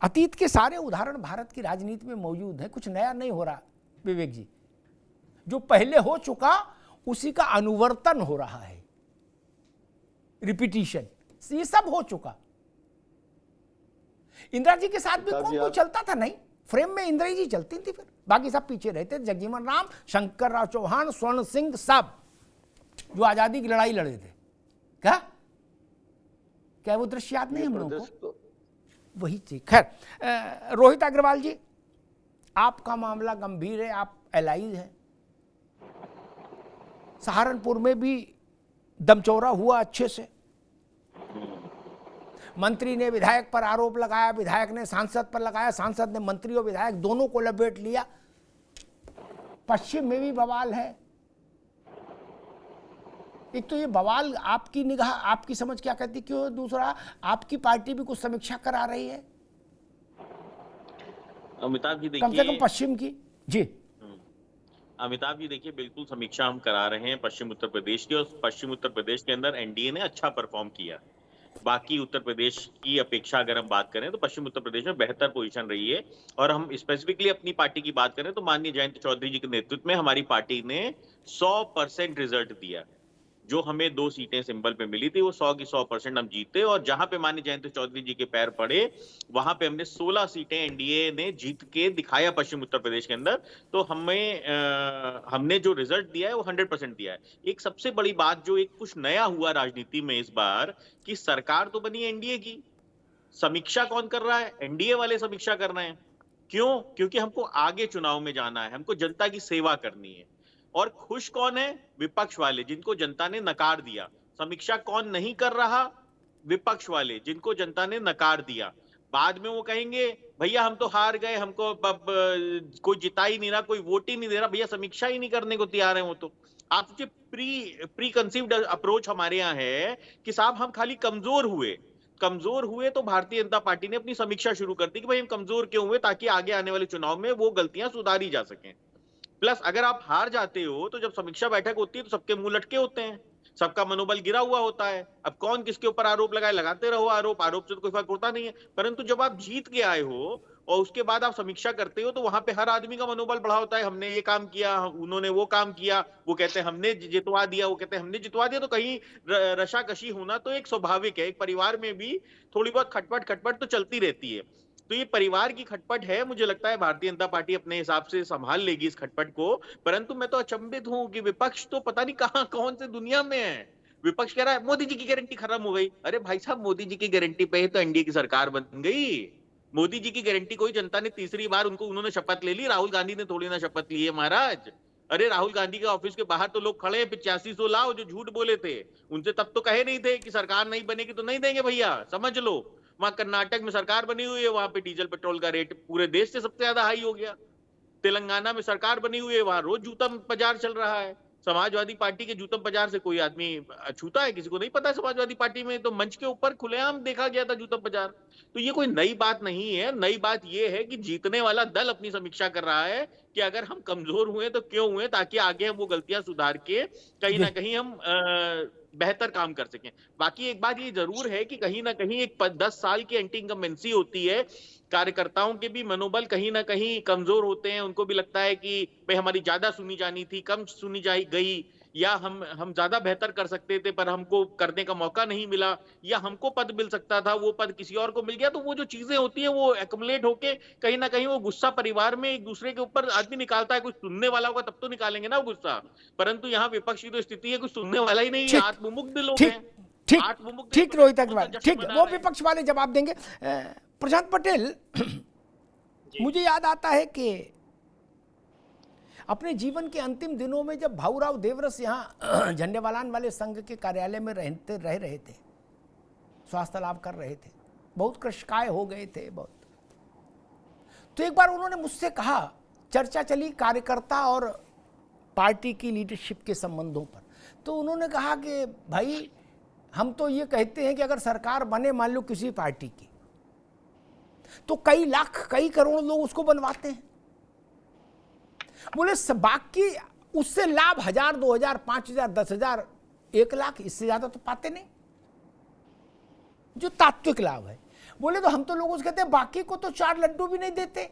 अतीत के सारे उदाहरण भारत की राजनीति में मौजूद हैं, कुछ नया नहीं हो रहा विवेक जी। जो पहले हो चुका उसी का अनुवर्तन हो रहा है, रिपीटिशन। ये सब हो चुका। इंदिरा जी के साथ भी कौन कोई चलता था? नहीं, फ्रेम में इंदिरा जी चलती थी, फिर बाकी सब पीछे रहते। जगजीवन राम, शंकर राव चौहान, स्वर्ण सिंह, सब जो आजादी की लड़ाई लड़े थे। क्या वो दृश्य याद नहीं हम लोगों को? वही चीज। खैर, रोहित अग्रवाल जी, आपका मामला गंभीर है, आप एलाइज हैं। सहारनपुर में भी दमचौरा हुआ अच्छे से, मंत्री ने विधायक पर आरोप लगाया, विधायक ने सांसद पर लगाया, सांसद ने मंत्री और विधायक दोनों को लपेट लिया। पश्चिम में भी बवाल है। एक तो ये बवाल आपकी निगाह, आपकी समझ क्या कहती, क्यों? दूसरा, आपकी पार्टी भी कुछ समीक्षा करा रही है अमिताभ जी, कम से कम पश्चिम की। जी अमिताभ जी देखिए, बिल्कुल समीक्षा हम करा रहे हैं पश्चिम उत्तर प्रदेश की, और पश्चिम उत्तर प्रदेश के अंदर एनडीए ने अच्छा परफॉर्म किया। बाकी उत्तर प्रदेश की अपेक्षा अगर हम बात करें तो पश्चिम उत्तर प्रदेश में बेहतर पोजीशन रही है। और हम स्पेसिफिकली अपनी पार्टी की बात करें तो माननीय जयंत चौधरी जी के नेतृत्व में हमारी पार्टी ने 100% रिजल्ट दिया। जो हमें 2 सीटें सिंबल पे मिली थी वो 100 की 100% हम जीते, और जहां पे माननीय जयंत चौधरी जी के पैर पड़े वहां पे हमने 16 सीटें एनडीए ने जीत के दिखाया पश्चिम उत्तर प्रदेश के अंदर। तो हमने जो रिजल्ट दिया है वो 100% दिया है। एक सबसे बड़ी बात जो एक कुछ नया हुआ राजनीति में इस बार, कि सरकार तो बनी एनडीए की, समीक्षा कौन कर रहा है? एनडीए वाले समीक्षा कर रहे हैं। क्यों? क्योंकि हमको आगे चुनाव में जाना है, हमको जनता की सेवा करनी है। और खुश कौन है? विपक्ष वाले, जिनको जनता ने नकार दिया। समीक्षा कौन नहीं कर रहा? विपक्ष वाले, जिनको जनता ने नकार दिया। बाद में वो कहेंगे भैया हम तो हार गए, हमको कोई जिता ही नहीं रहा, कोई वोट ही नहीं दे रहा, भैया समीक्षा ही नहीं करने को तैयार है वो। तो आप सोचिए, प्री कंसीव्ड अप्रोच हमारे यहाँ है कि साहब हम खाली कमजोर हुए तो भारतीय जनता पार्टी ने अपनी समीक्षा शुरू कर दी कि भाई हम कमजोर क्यों हुए, ताकि आगे आने वाले चुनाव में वो गलतियां सुधारी जा सकें। प्लस अगर आप हार जाते हो तो जब समीक्षा बैठक होती है तो सबके मुंह लटके होते हैं, सबका मनोबल गिरा हुआ होता है। अब कौन किसके ऊपर आरोप लगाए, लगाते रहो आरोप से तो कोई फर्क पड़ता नहीं है। परंतु जब आप जीत के आए हो और उसके बाद आप समीक्षा करते हो तो वहां पे हर आदमी का मनोबल बढ़ा होता है। हमने ये काम किया, उन्होंने वो काम किया, वो कहते हैं हमने जितवा दिया, वो कहते हैं हमने जितवा दिया। तो कहीं रशाकशी होना तो एक स्वाभाविक है। एक परिवार में भी थोड़ी बहुत खटपट तो चलती रहती है। तो ये परिवार की खटपट है। मुझे लगता है भारतीय जनता पार्टी अपने हिसाब से संभाल लेगी इस खटपट को। परंतु मैं तो अचंभित हूं कि विपक्ष तो पता नहीं कहां कौन से दुनिया में है। विपक्ष कह रहा है मोदी जी की गारंटी खत्म हो गई। अरे भाई साहब, मोदी जी की गारंटी पे तो एनडीए की सरकार बन गई। मोदी जी की गारंटी कोई जनता ने तीसरी बार उन्होंने शपथ ले ली। राहुल गांधी ने थोड़ी ना शपथ ली है महाराज। अरे राहुल गांधी के ऑफिस के बाहर तो लोग खड़े हैं 8500 लाओ जो झूठ बोले थे। उनसे तब तो कहे नहीं थे कि सरकार नहीं बनेगी तो नहीं देंगे भैया, समझ लो। वहां कर्नाटक में सरकार बनी हुई है, वहां पे डीजल पेट्रोल का रेट पूरे देश से सबसे ज्यादा हाई हो गया। तेलंगाना में सरकार बनी हुई है, वहां रोज जूतम बाजार चल रहा है। समाजवादी पार्टी के जूतम बाजार से कोई आदमी छूता है? किसी को नहीं पता है। समाजवादी पार्टी में तो मंच के ऊपर खुलेआम देखा गया था जूतम बाजार। तो ये कोई नई बात नहीं है। नई बात ये है कि जीतने वाला दल अपनी समीक्षा कर रहा है कि अगर हम कमजोर हुए तो क्यों हुए, ताकि आगे हम वो गलतियां सुधार के कहीं ना कहीं हम बेहतर काम कर सकें। बाकी एक बात ये जरूर है कि कहीं ना कहीं एक 10 साल की एंटी इनकम्बेंसी होती है। कार्यकर्ताओं के भी मनोबल कहीं ना कहीं कमजोर होते हैं। उनको भी लगता है कि भाई हमारी ज्यादा सुनी जानी थी, कम सुनी गई, या हम ज्यादा बेहतर कर सकते थे पर हमको करने का मौका नहीं मिला, या हमको पद मिल सकता था वो पद किसी और को मिल गया। तो वो जो चीजें होती है वो एक्युमुलेट होके कहीं ना कहीं वो गुस्सा परिवार में एक दूसरे के ऊपर आदमी निकालता है। कुछ सुनने वाला होगा तब तो निकालेंगे ना वो गुस्सा। परंतु यहाँ विपक्ष की तो स्थिति है कुछ सुनने वाला ही नहीं है। आत्ममुग्ध लोग हैं। ठीक रोहित अग्रवाल, ठीक, वो विपक्ष वाले जवाब देंगे। प्रशांत पटेल, मुझे याद आता है कि अपने जीवन के अंतिम दिनों में जब भाऊराव देवरस यहाँ झंडेवालान वाले संघ के कार्यालय में रह रहे थे, स्वास्थ्य लाभ कर रहे थे, बहुत कृशकाय हो गए थे बहुत। तो एक बार उन्होंने मुझसे कहा, चर्चा चली कार्यकर्ता और पार्टी की लीडरशिप के संबंधों पर। तो उन्होंने कहा कि भाई हम तो ये कहते हैं कि अगर सरकार बने मान लो किसी पार्टी की, तो कई लाख कई करोड़ लोग उसको बनवाते हैं। बोले बाकी उससे लाभ 1000, 2000, 5000, 10,000, 1 लाख, इससे ज्यादा तो पाते नहीं जो तात्विक लाभ है। बोले तो हम तो लोगों से कहते हैं बाकी को तो 4 लड्डू भी नहीं देते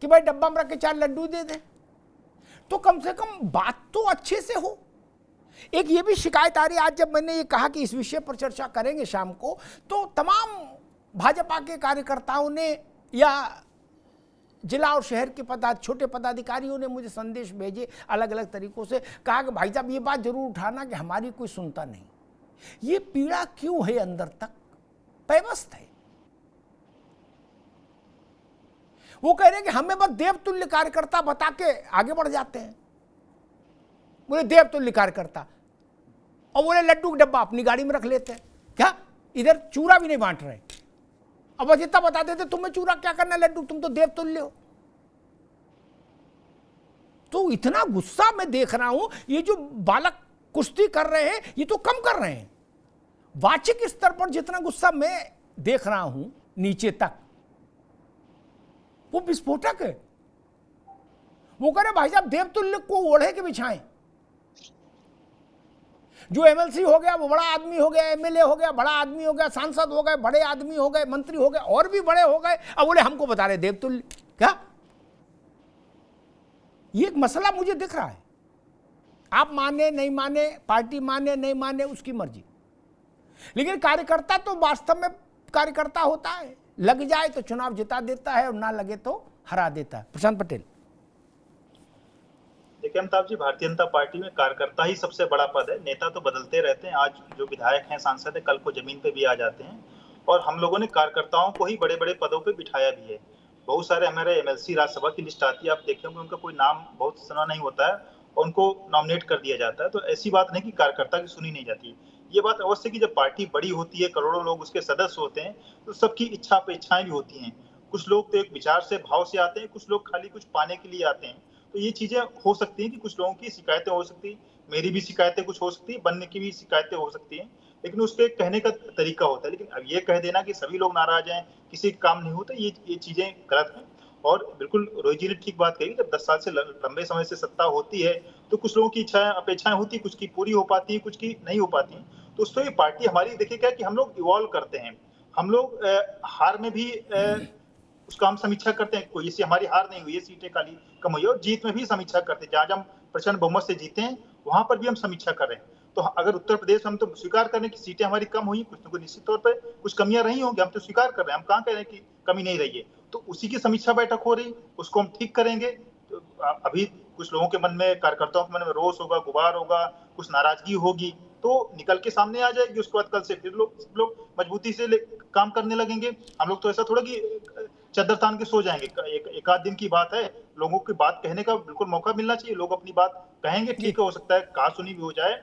कि भाई डब्बा में रख के 4 लड्डू दे दें। तो कम से कम बात तो अच्छे से हो। एक ये भी शिकायत आ रही, आज जब मैंने ये कहा कि इस विषय पर चर्चा करेंगे शाम को, तो तमाम भाजपा के कार्यकर्ताओं ने या जिला और शहर के छोटे पदाधिकारियों ने मुझे संदेश भेजे अलग अलग तरीकों से, कहा कि भाई साहब ये बात जरूर उठाना कि हमारी कोई सुनता नहीं। ये पीड़ा क्यों है अंदर तक? पैवस्त है। वो कह रहे हैं कि हमें बस देवतुल्य कार्यकर्ता बता के आगे बढ़ जाते हैं। बोले देवतुल्य कार्यकर्ता, और बोले लड्डू का डब्बा अपनी गाड़ी में रख लेते हैं। क्या इधर चूरा भी नहीं बांट रहे। अब जितना बता देते तुम्हें चूरा क्या करना लड्डू, तुम तो देवतुल्य हो। तो इतना गुस्सा मैं देख रहा हूं, ये जो बालक कुश्ती कर रहे हैं ये तो कम कर रहे हैं। वाचिक स्तर पर जितना गुस्सा मैं देख रहा हूं नीचे तक, वो विस्फोटक है। वो कह रहे भाई साहब देवतुल्य को ओढ़े के बिछाएं। जो एमएलसी हो गया वो बड़ा आदमी हो गया, एमएलए हो गया बड़ा आदमी हो गया, सांसद हो गए बड़े आदमी हो गए, मंत्री हो गए और भी बड़े हो गए, अब बोले हमको बता रहे देवतुल्य। क्या ये एक मसला मुझे दिख रहा है। आप माने नहीं माने, पार्टी माने नहीं माने, उसकी मर्जी, लेकिन कार्यकर्ता तो वास्तव में कार्यकर्ता होता है। लग जाए तो चुनाव जिता देता है और ना लगे तो हरा देता है। प्रशांत पटेल। देखिए अमिताभ जी, भारतीय जनता पार्टी में कार्यकर्ता ही सबसे बड़ा पद है। नेता तो बदलते रहते हैं, आज जो विधायक हैं, सांसद है, कल को जमीन पे भी आ जाते हैं। और हम लोगों ने कार्यकर्ताओं को ही बड़े बड़े पदों पे बिठाया भी है। बहुत सारे हमारे एमएलसी राज्यसभा की लिस्ट आती है, आप देखे होंगे उनका कोई नाम बहुत सुना नहीं होता है और उनको नॉमिनेट कर दिया जाता है। तो ऐसी बात नहीं कि कार्यकर्ता की सुनी नहीं जाती। ये बात अवश्य कि जब पार्टी बड़ी होती है, करोड़ों लोग उसके सदस्य होते हैं, तो सबकी इच्छा अपेक्षाएं भी होती हैं। कुछ लोग तो एक विचार से भाव से आते हैं, कुछ लोग खाली कुछ पाने के लिए आते हैं। तो ये चीजें हो सकती हैं कि कुछ लोगों की शिकायतें हो सकती है, मेरी भी शिकायतें कुछ हो सकती है, बनने की भी शिकायतें हो सकती हैं, लेकिन उसके कहने का तरीका होता है। लेकिन अब ये कह देना कि सभी लोग नाराज हैं, किसी का काम नहीं होता, ये चीजें गलत हैं। और बिल्कुल रोहित जी ने ठीक बात कही, जब 10 साल से लंबे समय से सत्ता होती है तो कुछ लोगों की इच्छाएं अपेक्षाएं होती है, कुछ की पूरी हो पाती है, कुछ की नहीं हो पाती है। तो उसको ये पार्टी हमारी देखिए क्या कि हम लोग इवॉल्व करते हैं। हम लोग हार में भी उसका हम समीक्षा करते हैं। कोई ऐसी हमारी हार नहीं हुई है, सीटें खाली कम हुई है, और जीत में भी समीक्षा करते हैं। जहां हम प्रचंड बहुमत से जीते हैं वहां पर भी हम समीक्षा कर रहे हैं। तो अगर उत्तर प्रदेश में हम तो स्वीकार करें कि सीटें हमारी कम हुई, कुछ न कुछ निश्चित तौर पर कुछ कमियां रही होंगी, हम तो स्वीकार कर रहे हैं। हम कहाँ कह रहे हैं कि कमी नहीं रही है। तो उसी की समीक्षा बैठक हो रही, उसको हम ठीक करेंगे। तो अभी कुछ लोगों के मन में, कार्यकर्ताओं के मन में रोष होगा, गुबार होगा, कुछ नाराजगी होगी, तो निकल के सामने आ जाएगी। उसके बाद कल से फिर लोग मजबूती से काम करने लगेंगे। हम लोग तो ऐसा थोड़ा कि चद्दर तान के सो जाएंगे। एक आध दिन की बात है, लोगों की बात कहने का बिल्कुल मौका मिलना चाहिए। लोग अपनी बात कहेंगे, ठीक है, हो सकता है कहा सुनी भी हो जाए,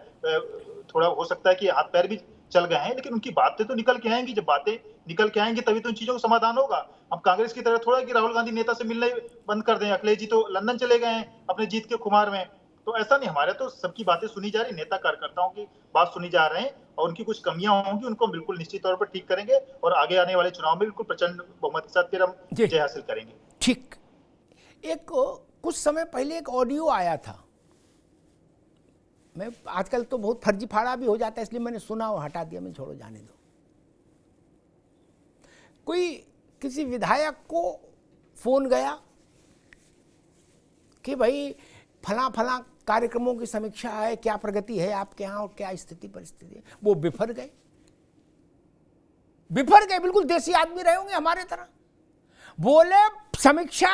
थोड़ा हो सकता है कि हाथ पैर भी चल गए हैं, लेकिन उनकी बातें तो निकल के आएंगी। जब बातें निकल के आएंगी तभी तो उन चीजों का समाधान होगा। हम कांग्रेस की तरह थोड़ा कि राहुल गांधी नेता से मिलने बंद कर दें, अखिलेश जी तो लंदन चले गए हैं अपने जीत के खुमार में। तो ऐसा नहीं, हमारे तो सबकी बातें सुनी जा रही, नेता कार्यकर्ताओं की बात सुनी जा रहे हैं, और उनकी कुछ कमियां होंगी उनको हम बिल्कुल निश्चित तौर पर ठीक करेंगे, और आगे आने वाले चुनाव में बिल्कुल प्रचंड बहुमत के साथ फिर हम जय हासिल करेंगे। ठीक। एक कुछ समय पहले एक ऑडियो आया था, मैं आजकल तो बहुत फर्जी फाड़ा भी हो जाता है, इसलिए मैंने सुना और हटा दिया, मैं छोड़ो जाने दो। कोई किसी विधायक को फोन गया कि भाई फला फला कार्यक्रमों की समीक्षा है, क्या प्रगति है आपके यहाँ और क्या स्थिति परिस्थिति है। वो बिफर गए, बिल्कुल देसी आदमी रहे होंगे हमारे तरह। बोले समीक्षा,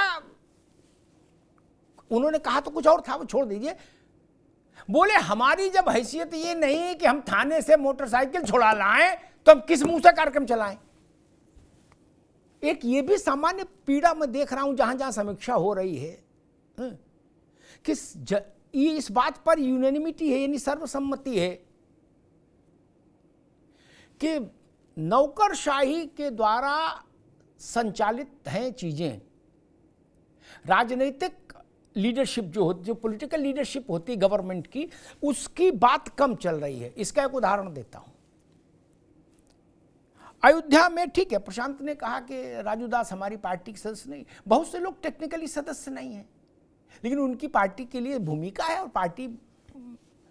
उन्होंने कहा तो कुछ और था, वो छोड़ दीजिए। बोले हमारी जब हैसियत ये नहीं कि हम थाने से मोटरसाइकिल छुड़ा लाएं तो हम किस मुंह से कार्यक्रम चलाएं। एक ये भी सामान्य पीड़ा मैं देख रहा हूं जहां जहां समीक्षा हो रही है कि इस बात पर यूनानिमिटी है, यानी सर्वसम्मति है कि नौकरशाही के द्वारा संचालित हैं चीजें। राजनीतिक लीडरशिप जो होती, जो पॉलिटिकल लीडरशिप होती है गवर्नमेंट की, उसकी बात कम चल रही है। इसका एक उदाहरण देता हूं। अयोध्या में ठीक है, प्रशांत ने कहा कि राजू दास हमारी पार्टी के सदस्य नहीं, बहुत से लोग टेक्निकली सदस्य नहीं हैं, लेकिन उनकी पार्टी के लिए भूमिका है और पार्टी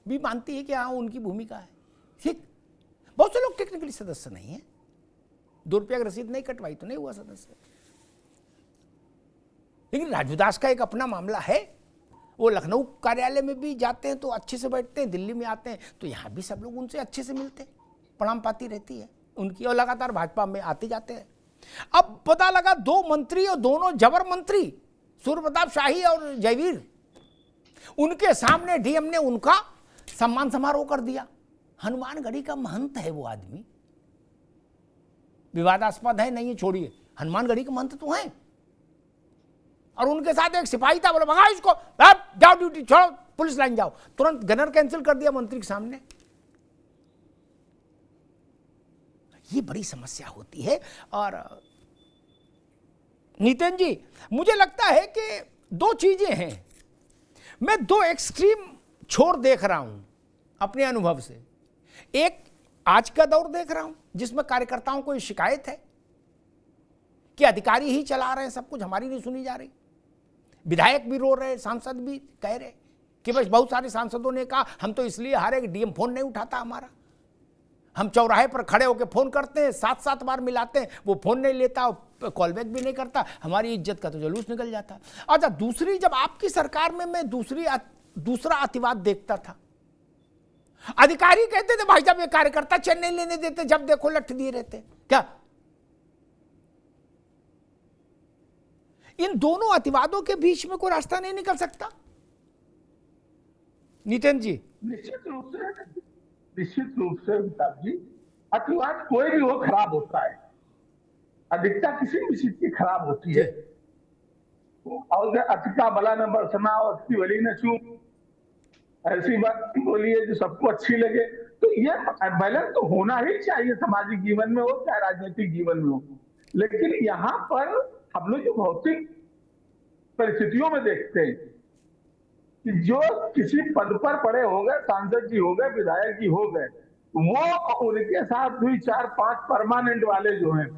भी मानती है कि हाँ उनकी भूमिका है। ठीक, बहुत से लोग टेक्निकली सदस्य नहीं है, 2 रुपया की रसीद नहीं कटवाई तो नहीं हुआ सदस्य। लेकिन राजू दास का एक अपना मामला है, वो लखनऊ कार्यालय में भी जाते हैं तो अच्छे से बैठते हैं, दिल्ली में आते हैं तो यहाँ भी सब लोग उनसे अच्छे से मिलते हैं, प्रणाम पाती रहती है उनकी, और लगातार भाजपा में आते जाते हैं। अब पता लगा 2 मंत्री और दोनों जबर मंत्री, सूर्य प्रताप शाही और जयवीर, उनके सामने डीएम ने उनका सम्मान समारोह कर दिया। हनुमानगढ़ी का महंत है वो आदमी, विवादास्पद है नहीं, छोड़िए, हनुमानगढ़ी के महंत तो हैं। और उनके साथ एक सिपाही था, बोला भगाओ इसको, जाओ ड्यूटी छोड़ो, पुलिस लाइन जाओ। तुरंत गनर कैंसिल कर दिया मंत्री के सामने। ये बड़ी समस्या होती है। और नितिन जी, मुझे लगता है कि दो चीजें हैं, मैं दो एक्सट्रीम छोर देख रहा हूं अपने अनुभव से। एक आज का दौर देख रहा हूं जिसमें कार्यकर्ताओं को शिकायत है कि अधिकारी ही चला रहे हैं सब कुछ, हमारी नहीं सुनी जा रही। विधायक भी रो रहे, सांसद भी कह रहे कि बस बहुत सारे सांसदों ने कहा हम तो इसलिए हारे कि डीएम फोन नहीं उठाता हमारा, हम चौराहे पर खड़े होकर फोन करते हैं, 7-7 बार मिलाते हैं, वो फोन नहीं लेता, कॉल बैक भी नहीं करता, हमारी इज्जत का तो जुलूस निकल जाता। अच्छा, दूसरी, जब आपकी सरकार में मैं दूसरा अतिवाद देखता था, अधिकारी कहते थे भाई साहब ये कार्यकर्ता चेन नहीं लेने देते, जब देखो लठ दिए रहते। क्या इन दोनों अतिवादों के बीच में कोई रास्ता नहीं निकल सकता? नितिन जी। निश्चित रूप से अमिताभ जी, अतिवाद कोई भी हो खराब होता है, अधिकता किसी भी चीज की खराब होती है। और अति का भला न बरसना और अति भली न चूक, ऐसी बात बोलिए जो सबको अच्छी लगे। तो ये बैलेंस तो होना ही चाहिए, सामाजिक जीवन में हो चाहे राजनीतिक जीवन में हो। लेकिन यहाँ पर हम लोग जो भौतिक परिस्थितियों में देखते हैं कि जो किसी पद पर पड़े हो गए, सांसद जी हो गए, विधायक जी हो गए, वो उनके साथ 2-4-5 परमानेंट वाले जो हैं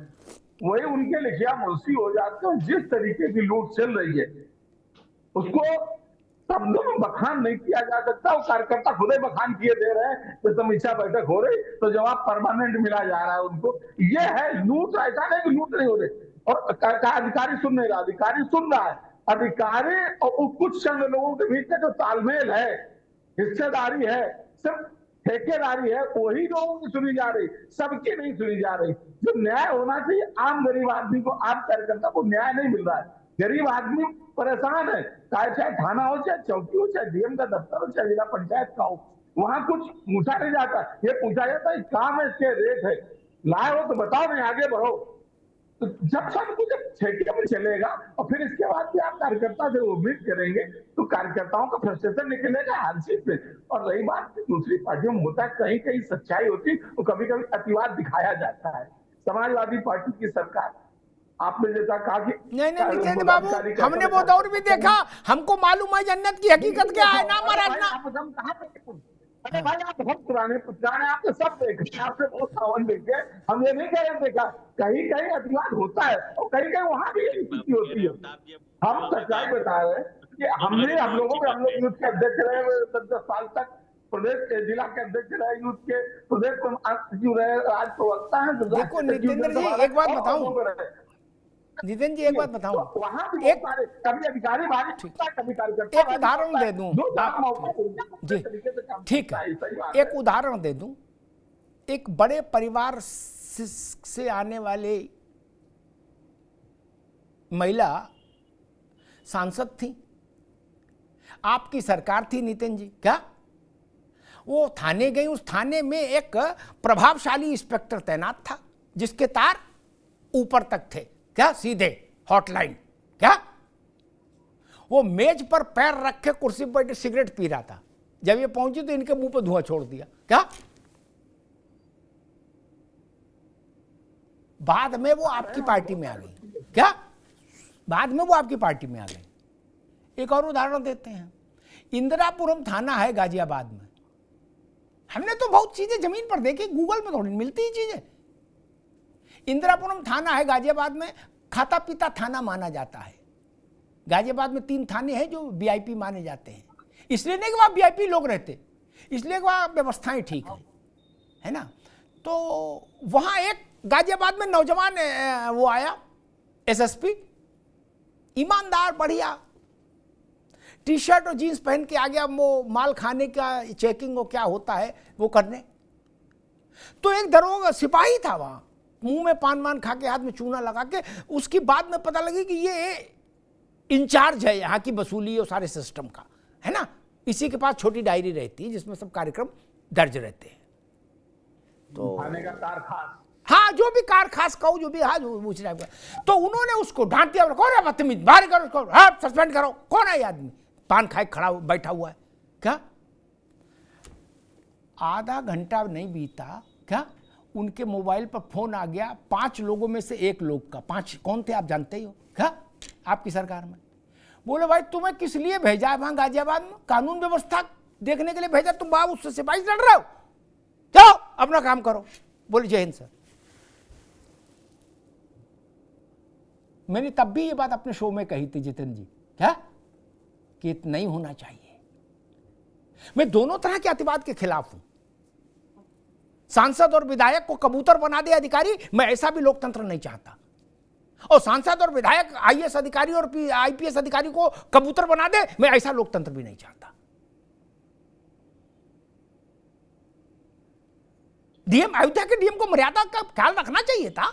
वही उनके लिखिया मुंशी हो जाते हैं। जिस तरीके की लूट चल रही है उसको शब्दों में बखान नहीं किया जा सकता। वो कार्यकर्ता खुद ही बखान किए दे रहे हैं, तो समीक्षा बैठक हो रही तो जवाब परमानेंट मिला जा रहा है उनको। ये है लूट, ऐसा नहीं कि लूट नहीं हो रही। और अधिकारी सुन नहीं रहा, अधिकारी सुन रहा है। अधिकारी और कुछ चंद लोगों के बीच में जो तालमेल है, हिस्सेदारी है, सिर्फ ठेकेदारी है, वही लोगों की सुनी जा रही, सबकी नहीं सुनी जा रही। जो न्याय होना चाहिए आम गरीब आदमी को, आम कार्यकर्ता को न्याय नहीं मिल रहा है। गरीब आदमी परेशान है, चाहे थाना हो, चाहे चौकी हो, चाहे डीएम का दफ्तर हो, चाहे जिला पंचायत का हो, वहां कुछ पूछा नहीं जाता। ये पूछा जाता है काम है, इसके रेट है, लाए हो तो बताओ, नहीं आगे बढ़ो। तो जब सब कुछ ठेके में चलेगा और फिर इसके बाद भी आप कार्यकर्ता से उम्मीद करेंगे तो कार्यकर्ताओं का फ्रस्ट्रेशन निकलेगा हर चीज में। और रही बात दूसरी पार्टियों में होता है, कहीं कहीं सच्चाई होती और कभी कभी अतिवाद दिखाया जाता है। समाजवादी पार्टी की सरकार, आपने जैसा कहा कि नहीं बाबू, हमने वो दौर भी देखा, हमको मालूम है जन्नत की हकीकत क्या है ना महाराज। अरे भाई आप बहुत पुराने आपने सब देखे, आपसे बहुत सावन देखे, हम ये नहीं कह रहे देखा, कहीं कहीं अतिवाद होता है और कहीं कहीं वहां भी यही स्थिति होती है। हम सच्चाई बता रहे हैं कि हम लोग यूथ के अध्यक्ष रहे 10 साल तक, प्रदेश के जिला के अध्यक्ष रहे, यूथ के प्रदेश रहे, आज प्रवक्ता है। देखो नितेंद्र जी, एक बात बताऊं, नितिन जी एक बात बताऊं, एक कभी अधिकारी कभी कार्यकर्ता, एक उदाहरण दे दूं जी, ठीक है, एक उदाहरण दे दूं। एक बड़े परिवार से आने वाले महिला सांसद थी, आपकी सरकार थी नितिन जी, क्या वो थाने गई, उस थाने में एक प्रभावशाली इंस्पेक्टर तैनात था जिसके तार ऊपर तक थे, क्या सीधे हॉटलाइन, क्या वो मेज पर पैर रख के कुर्सी पर बैठे सिगरेट पी रहा था। जब ये पहुंची तो इनके मुंह पर धुआं छोड़ दिया, क्या बाद में वो आपकी पार्टी में आ गई, क्या बाद में वो आपकी पार्टी में आ गई। एक और उदाहरण देते हैं, इंदिरापुरम थाना है गाजियाबाद में, हमने तो बहुत चीजें जमीन पर देखी, गूगल में थोड़ी मिलती ही चीजें। इंदिरापुरम थाना है गाजियाबाद में, खाता पीता थाना माना जाता है। गाजियाबाद में 3 थाने हैं जो वीआईपी माने जाते हैं, इसलिए नहीं कि वहाँ वीआईपी लोग रहते, इसलिए वहाँ व्यवस्थाएं ठीक है ना। तो वहाँ एक गाजियाबाद में नौजवान वो आया, एसएसपी, ईमानदार, बढ़िया, टी शर्ट और जीन्स पहन के आ गया, वो माल खाने का चेकिंग वो क्या होता है वो करने। तो एक दरोगा सिपाही था वहाँ, मुंह में पान मान खा के हाथ में चूना लगा के, उसकी बाद में पता लगी कि ये इंचार्ज है यहाँ की वसूली और सारे सिस्टम का, है ना। इसी के पास छोटी डायरी रहती है जिसमें सब कार्यक्रम दर्ज रहते हैं। तो खाने का कार खास, हाँ जो भी कार खास कहो, जो भी हाँ जो पूछ रहा है। तो उन्होंने उसको डांट दिया, कौन है बदतमीज, बाहर करो उसको, हाँ सस्पेंड करो, कौन है ये आदमी, पान खाए खड़ा बैठा हुआ है, क्या। आधा घंटा नहीं बीता, क्या उनके मोबाइल पर फोन आ गया 5 लोगों में से एक लोग का। 5 कौन थे आप जानते ही हो क्या आपकी सरकार में? बोले भाई तुम्हें किस लिए भेजा है वहां गाजियाबाद में? कानून व्यवस्था देखने के लिए भेजा, तुम बाबू उससे सिपाही लड़ रहे हो, जाओ अपना काम करो। बोले जय हिंद सर। मैंने तब भी ये बात अपने शो में कही थी जितेंद्र जी, क्या कि नहीं होना चाहिए। मैं दोनों तरह के अतिवाद के खिलाफ हूं। सांसद और विधायक को कबूतर बना दे अधिकारी, मैं ऐसा भी लोकतंत्र नहीं चाहता। और सांसद और विधायक आईएएस अधिकारी और आईपीएस अधिकारी को कबूतर बना दे, मैं ऐसा लोकतंत्र भी नहीं चाहता। डीएम अयोध्या के डीएम को मर्यादा का ख्याल रखना चाहिए था।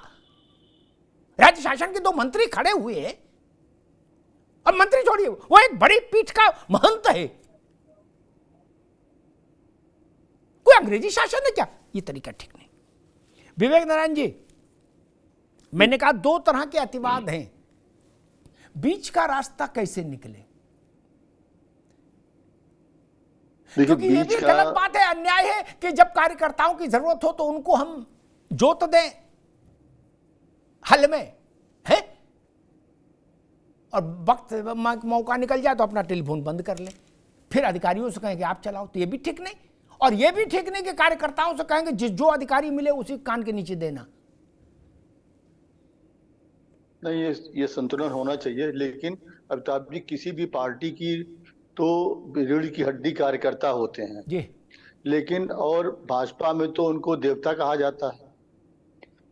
राज्य शासन के 2 मंत्री खड़े हुए, और मंत्री छोड़िए वो एक बड़ी पीठ का महंत है, कोई अंग्रेजी शासन है क्या? ये तरीका ठीक नहीं। विवेक नारायण जी, मैंने कहा 2 तरह के अतिवाद हैं, बीच का रास्ता कैसे निकले? क्योंकि ये भी गलत बात है, अन्याय है कि जब कार्यकर्ताओं की जरूरत हो तो उनको हम जोत दें हल में है, और वक्त मौका निकल जाए तो अपना टेलीफोन बंद कर ले, फिर अधिकारियों से कहें कि आप चलाओ, तो ये भी ठीक नहीं। और ये भी ठीक नहीं कि कार्यकर्ताओं से कहेंगे जो अधिकारी मिले उसी कान के नीचे देना। नहीं, ये संतुलन होना चाहिए। लेकिन अमिताभ जी, किसी भी पार्टी की तो रीढ़ की हड्डी कार्यकर्ता होते हैं जी, लेकिन और भाजपा में तो उनको देवता कहा जाता है।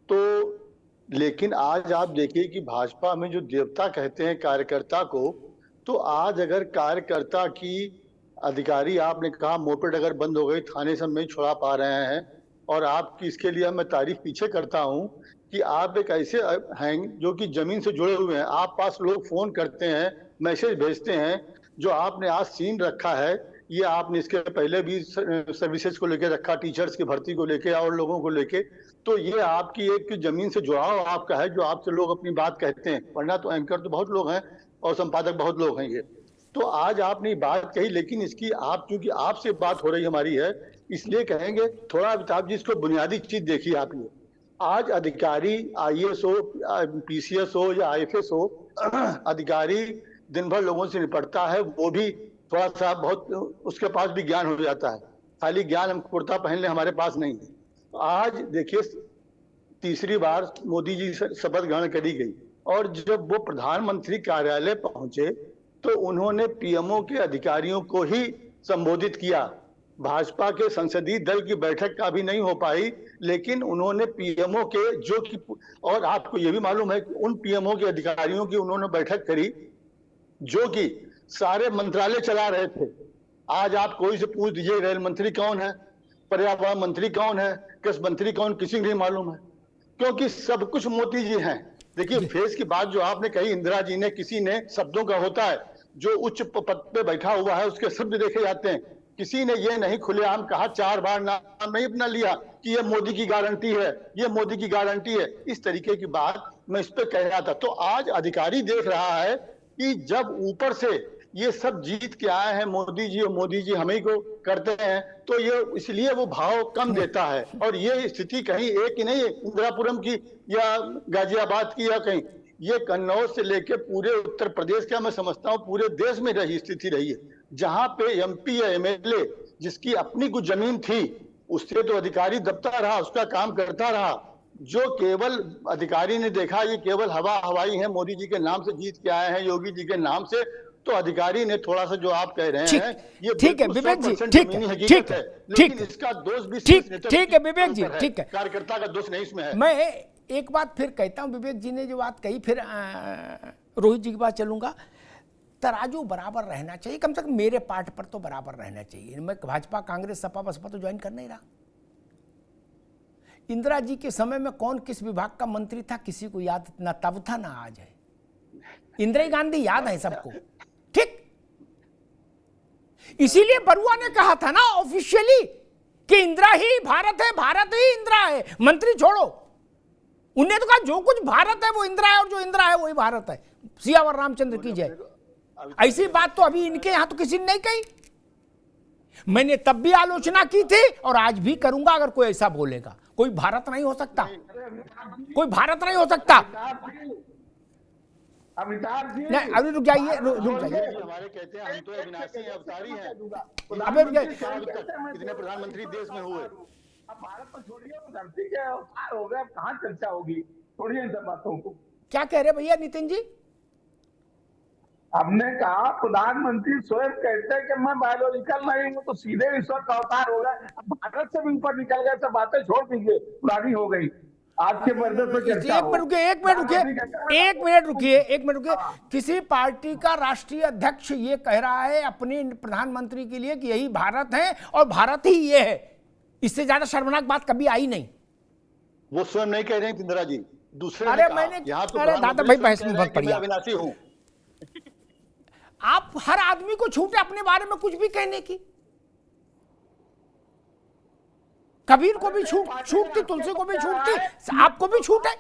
तो लेकिन आज आप देखिए कि भाजपा में जो देवता कहते हैं कार्यकर्ता को, तो आज अगर कार्यकर्ता की अधिकारी, आपने कहा मोपेड अगर बंद हो गई, थाने से नहीं छुड़ा पा रहे हैं, और आपकी इसके लिए मैं तारीफ पीछे करता हूं कि आप एक ऐसे हैं जो कि जमीन से जुड़े हुए हैं। आप पास लोग फोन करते हैं, मैसेज भेजते हैं, जो आपने आज सीन रखा है, ये आपने इसके पहले भी सर्विसेज को लेके रखा, टीचर्स की भर्ती को लेके और लोगों को लेके, तो ये आपकी एक जमीन से जुड़ाव आपका है, जो आपसे लोग अपनी बात कहते हैं। वरना तो एंकर तो बहुत लोग हैं और संपादक बहुत लोग हैं। ये तो आज आपने बात कही, लेकिन इसकी आप, चूंकि आपसे बात हो रही हमारी है, इसलिए कहेंगे थोड़ा अमिताभ जी इसको बुनियादी चीज देखिए आप। ये आज अधिकारी आईएएस हो, पीसीएस हो या आईएफएस हो, अधिकारी दिन भर लोगों से निपटता है, वो भी थोड़ा सा बहुत उसके पास भी ज्ञान हो जाता है। खाली ज्ञान हम कुर्ता पहन ले हमारे पास नहीं है। आज देखिए 3री बार मोदी जी से शपथ ग्रहण करी गई, और जब वो प्रधानमंत्री कार्यालय पहुंचे तो उन्होंने पीएमओ के अधिकारियों को ही संबोधित किया। भाजपा के संसदीय दल की बैठक का भी नहीं हो पाई, लेकिन उन्होंने पीएमओ के जो कि, और आपको ये भी मालूम है कि उन पीएमओ के अधिकारियों की उन्होंने बैठक करी जो कि सारे मंत्रालय चला रहे थे। आज आप कोई से पूछ दीजिए रेल मंत्री कौन है, पर्यावरण मंत्री कौन है, कृषि मंत्री कौन, किसी को नहीं मालूम है, क्योंकि सब कुछ मोदी जी हैं। देखिए फेस की बात जो आपने कही इंदिरा जी ने, किसी ने शब्दों का होता है, जो उच्च पद पे बैठा हुआ है उसके शब्द देखे जाते हैं। किसी ने ये नहीं खुलेआम कहा, 4 बार नाम नहीं अपना लिया कि ये मोदी की गारंटी है, ये मोदी की गारंटी है। इस तरीके की बात मैं इस पे कह रहा था। तो आज अधिकारी देख रहा है कि जब ऊपर से ये सब जीत के आए हैं मोदी जी, और मोदी जी हमें को करते हैं, तो ये इसलिए वो भाव कम देता है। और ये स्थिति कहीं एक ही नहीं है, इंदिरापुरम की या गाजियाबाद की या कहीं, ये कन्नौज से लेके पूरे उत्तर प्रदेश का मैं समझता हूँ पूरे देश में रही स्थिति रही है, जहां पे एमपी या एमएलए जिसकी अपनी कुछ जमीन थी, उससे तो अधिकारी दबता रहा, उसका काम करता रहा। जो केवल अधिकारी ने देखा ये केवल हवा हवाई है, मोदी जी के नाम से जीत के आए हैं, योगी जी के नाम से, तो अधिकारी ने थोड़ा सा जो आप कह रहे हैं ये ठीक है विवेक जी, ठीक है, लेकिन इसका दोष भी ठीक है विवेक जी, ठीक है, कार्यकर्ता का दोष नहीं इसमें है। मैं एक बात फिर कहता हूं, विवेक जी ने जो बात कही, फिर रोहित जी के पास चलूंगा। तराजू बराबर रहना चाहिए, कम से कम मेरे पार्ट पर तो बराबर रहना चाहिए। मैं भाजपा कांग्रेस सपा बसपा तो ज्वाइन कर नहीं रहा। इंदिरा जी के समय में कौन किस विभाग का मंत्री था किसी को याद ना तब था ना आज है। इंदिरा गांधी याद है सबको, ठीक। इसीलिए बरुआ ने कहा था ना ऑफिशियली कि इंदिरा ही भारत है, भारत ही इंदिरा है, मंत्री छोड़ो। उन्हें तो कहा जो कुछ भारत है वो इंदिरा है, और जो इंदिरा है वही भारत है। सियावर रामचंद्र की जय। ऐसी बात तो अभी इनके यहां तो किसी ने नहीं कही। मैंने तब भी आलोचना की थी और आज भी करूंगा अगर कोई ऐसा बोलेगा। कोई भारत नहीं हो सकता, कोई भारत नहीं हो सकता। अमिताभ जी नहीं अभी रुक जाइए, रुक जाइए। हमारे कहते हैं हम तो अविनाशी अवतारी हैं। अबे रुक जाइए। कितने प्रधानमंत्री देश में हुए? अब भारत को छोड़िए, धरती के अवतार हो गए, अब कहाँ चर्चा होगी? छोड़िए इन सब बातों को। क्या कह रहे भैया नितिन जी? हमने कहा प्रधानमंत्री स्वयं कहते हैं कि मैं बायोलॉजिकल नहीं हूँ, तो सीधे ईश्वर का अवतार होगा। अब भारत से भी ऊपर निकल गए, सब बातें छोड़ दीजिए, पुरानी हो गई। आज के पर्दे पे चर्चा हो। एक मिनट रुकिए। किसी पार्टी का राष्ट्रीय अध्यक्ष ये कह रहा है अपने प्रधानमंत्री के लिए कि यही भारत है और भारत ही ये है, इससे ज्यादा शर्मनाक बात कभी आई नहीं। वो स्वयं नहीं कह रहे हैं इंदिरा जी, दूसरे अरे मैंने, अरे दादा भाई बहस में मत पड़िए। अविनाशी हूं। आप हर आदमी को छूट है अपने बारे में कुछ भी कहने की। कबीर को भी छूट थी, तुलसी को भी छूट थी, आपको भी छूट है।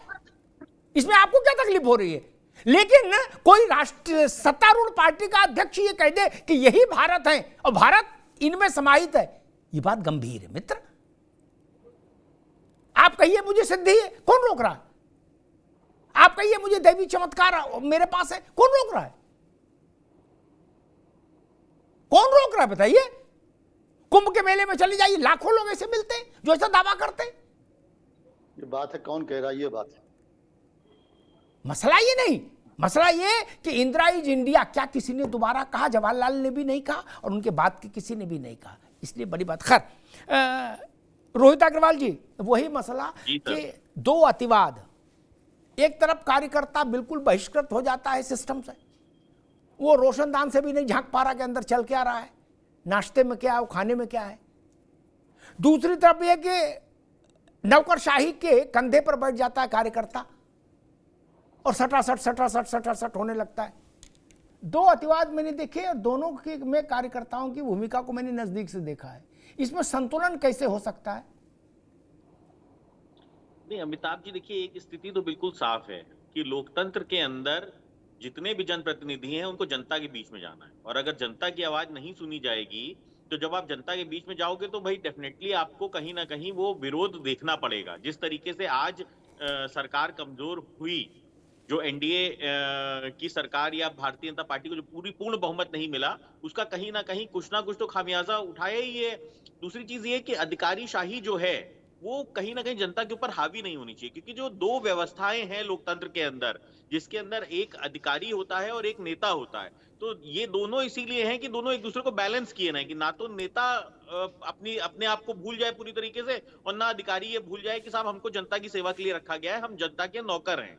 इसमें आपको क्या तकलीफ हो रही है? लेकिन कोई राष्ट्र सत्तारूढ़ पार्टी का अध्यक्ष ये कह दे कि यही भारत है और भारत इनमें समाहित है, ये बात गंभीर है मित्र। आप कहिए मुझे सिद्धि है, कौन रोक रहा है? आप कहिए मुझे दैवी चमत्कार मेरे पास है, कौन रोक रहा है? कौन रोक रहा है बताइए? कुंभ के मेले में चले जाइए, लाखों लोग ऐसे मिलते हैं जो ऐसा दावा करते हैं। ये बात है, कौन कह रहा है ये बात है? मसला ये नहीं, मसला ये कि इंदिरा इज इंडिया क्या किसी ने दोबारा कहा? जवाहरलाल ने भी नहीं कहा और उनके बाद के किसी ने भी नहीं कहा, इसलिए बड़ी बात। खैर रोहित अग्रवाल जी, वही मसला कि दो अतिवाद, एक तरफ कार्यकर्ता बिल्कुल बहिष्कृत हो जाता है सिस्टम से, वो रोशनदान से भी नहीं झांक पा रहा के अंदर चल क्या रहा है, नाश्ते में क्या है, खाने में क्या है। दूसरी तरफ यह कि नौकरशाही के कंधे पर बैठ जाता है कार्यकर्ता और सटासट होने लगता है। दो अतिवाद मैंने देखे और दोनों के में कार्यकर्ताओं की भूमिका को मैंने नजदीक से देखा है। इसमें संतुलन कैसे हो सकता है? नहीं अमिताभ जी, देखिए एक स्थिति तो बिल्कुल साफ है कि लोकतंत्र के अंदर जितने भी जनप्रतिनिधि हैं उनको जनता के बीच में जाना है, और अगर जनता की आवाज नहीं सुनी जाएगी तो जब आप जनता के बीच में जाओगे तो भाई डेफिनेटली आपको कहीं ना कहीं वो विरोध देखना पड़ेगा। जिस तरीके से आज सरकार कमजोर हुई, जो एनडीए की सरकार या भारतीय जनता पार्टी को जो पूर्ण बहुमत नहीं मिला, उसका कहीं ना कुछ तो खामियाजा उठाया ही है। दूसरी चीज ये कि अधिकारी शाही जो है वो कहीं ना कहीं जनता के ऊपर हावी नहीं होनी चाहिए, क्योंकि जो दो व्यवस्थाएं हैं लोकतंत्र के अंदर, जिसके अंदर एक अधिकारी होता है और एक नेता होता है, तो ये दोनों इसीलिए हैं कि दोनों एक दूसरे को बैलेंस किए ना, कि ना तो नेता अपने आप को भूल जाए पूरी तरीके से और ना अधिकारी ये भूल जाए कि साहब हमको जनता की सेवा के लिए रखा गया है, हम जनता के नौकर हैं।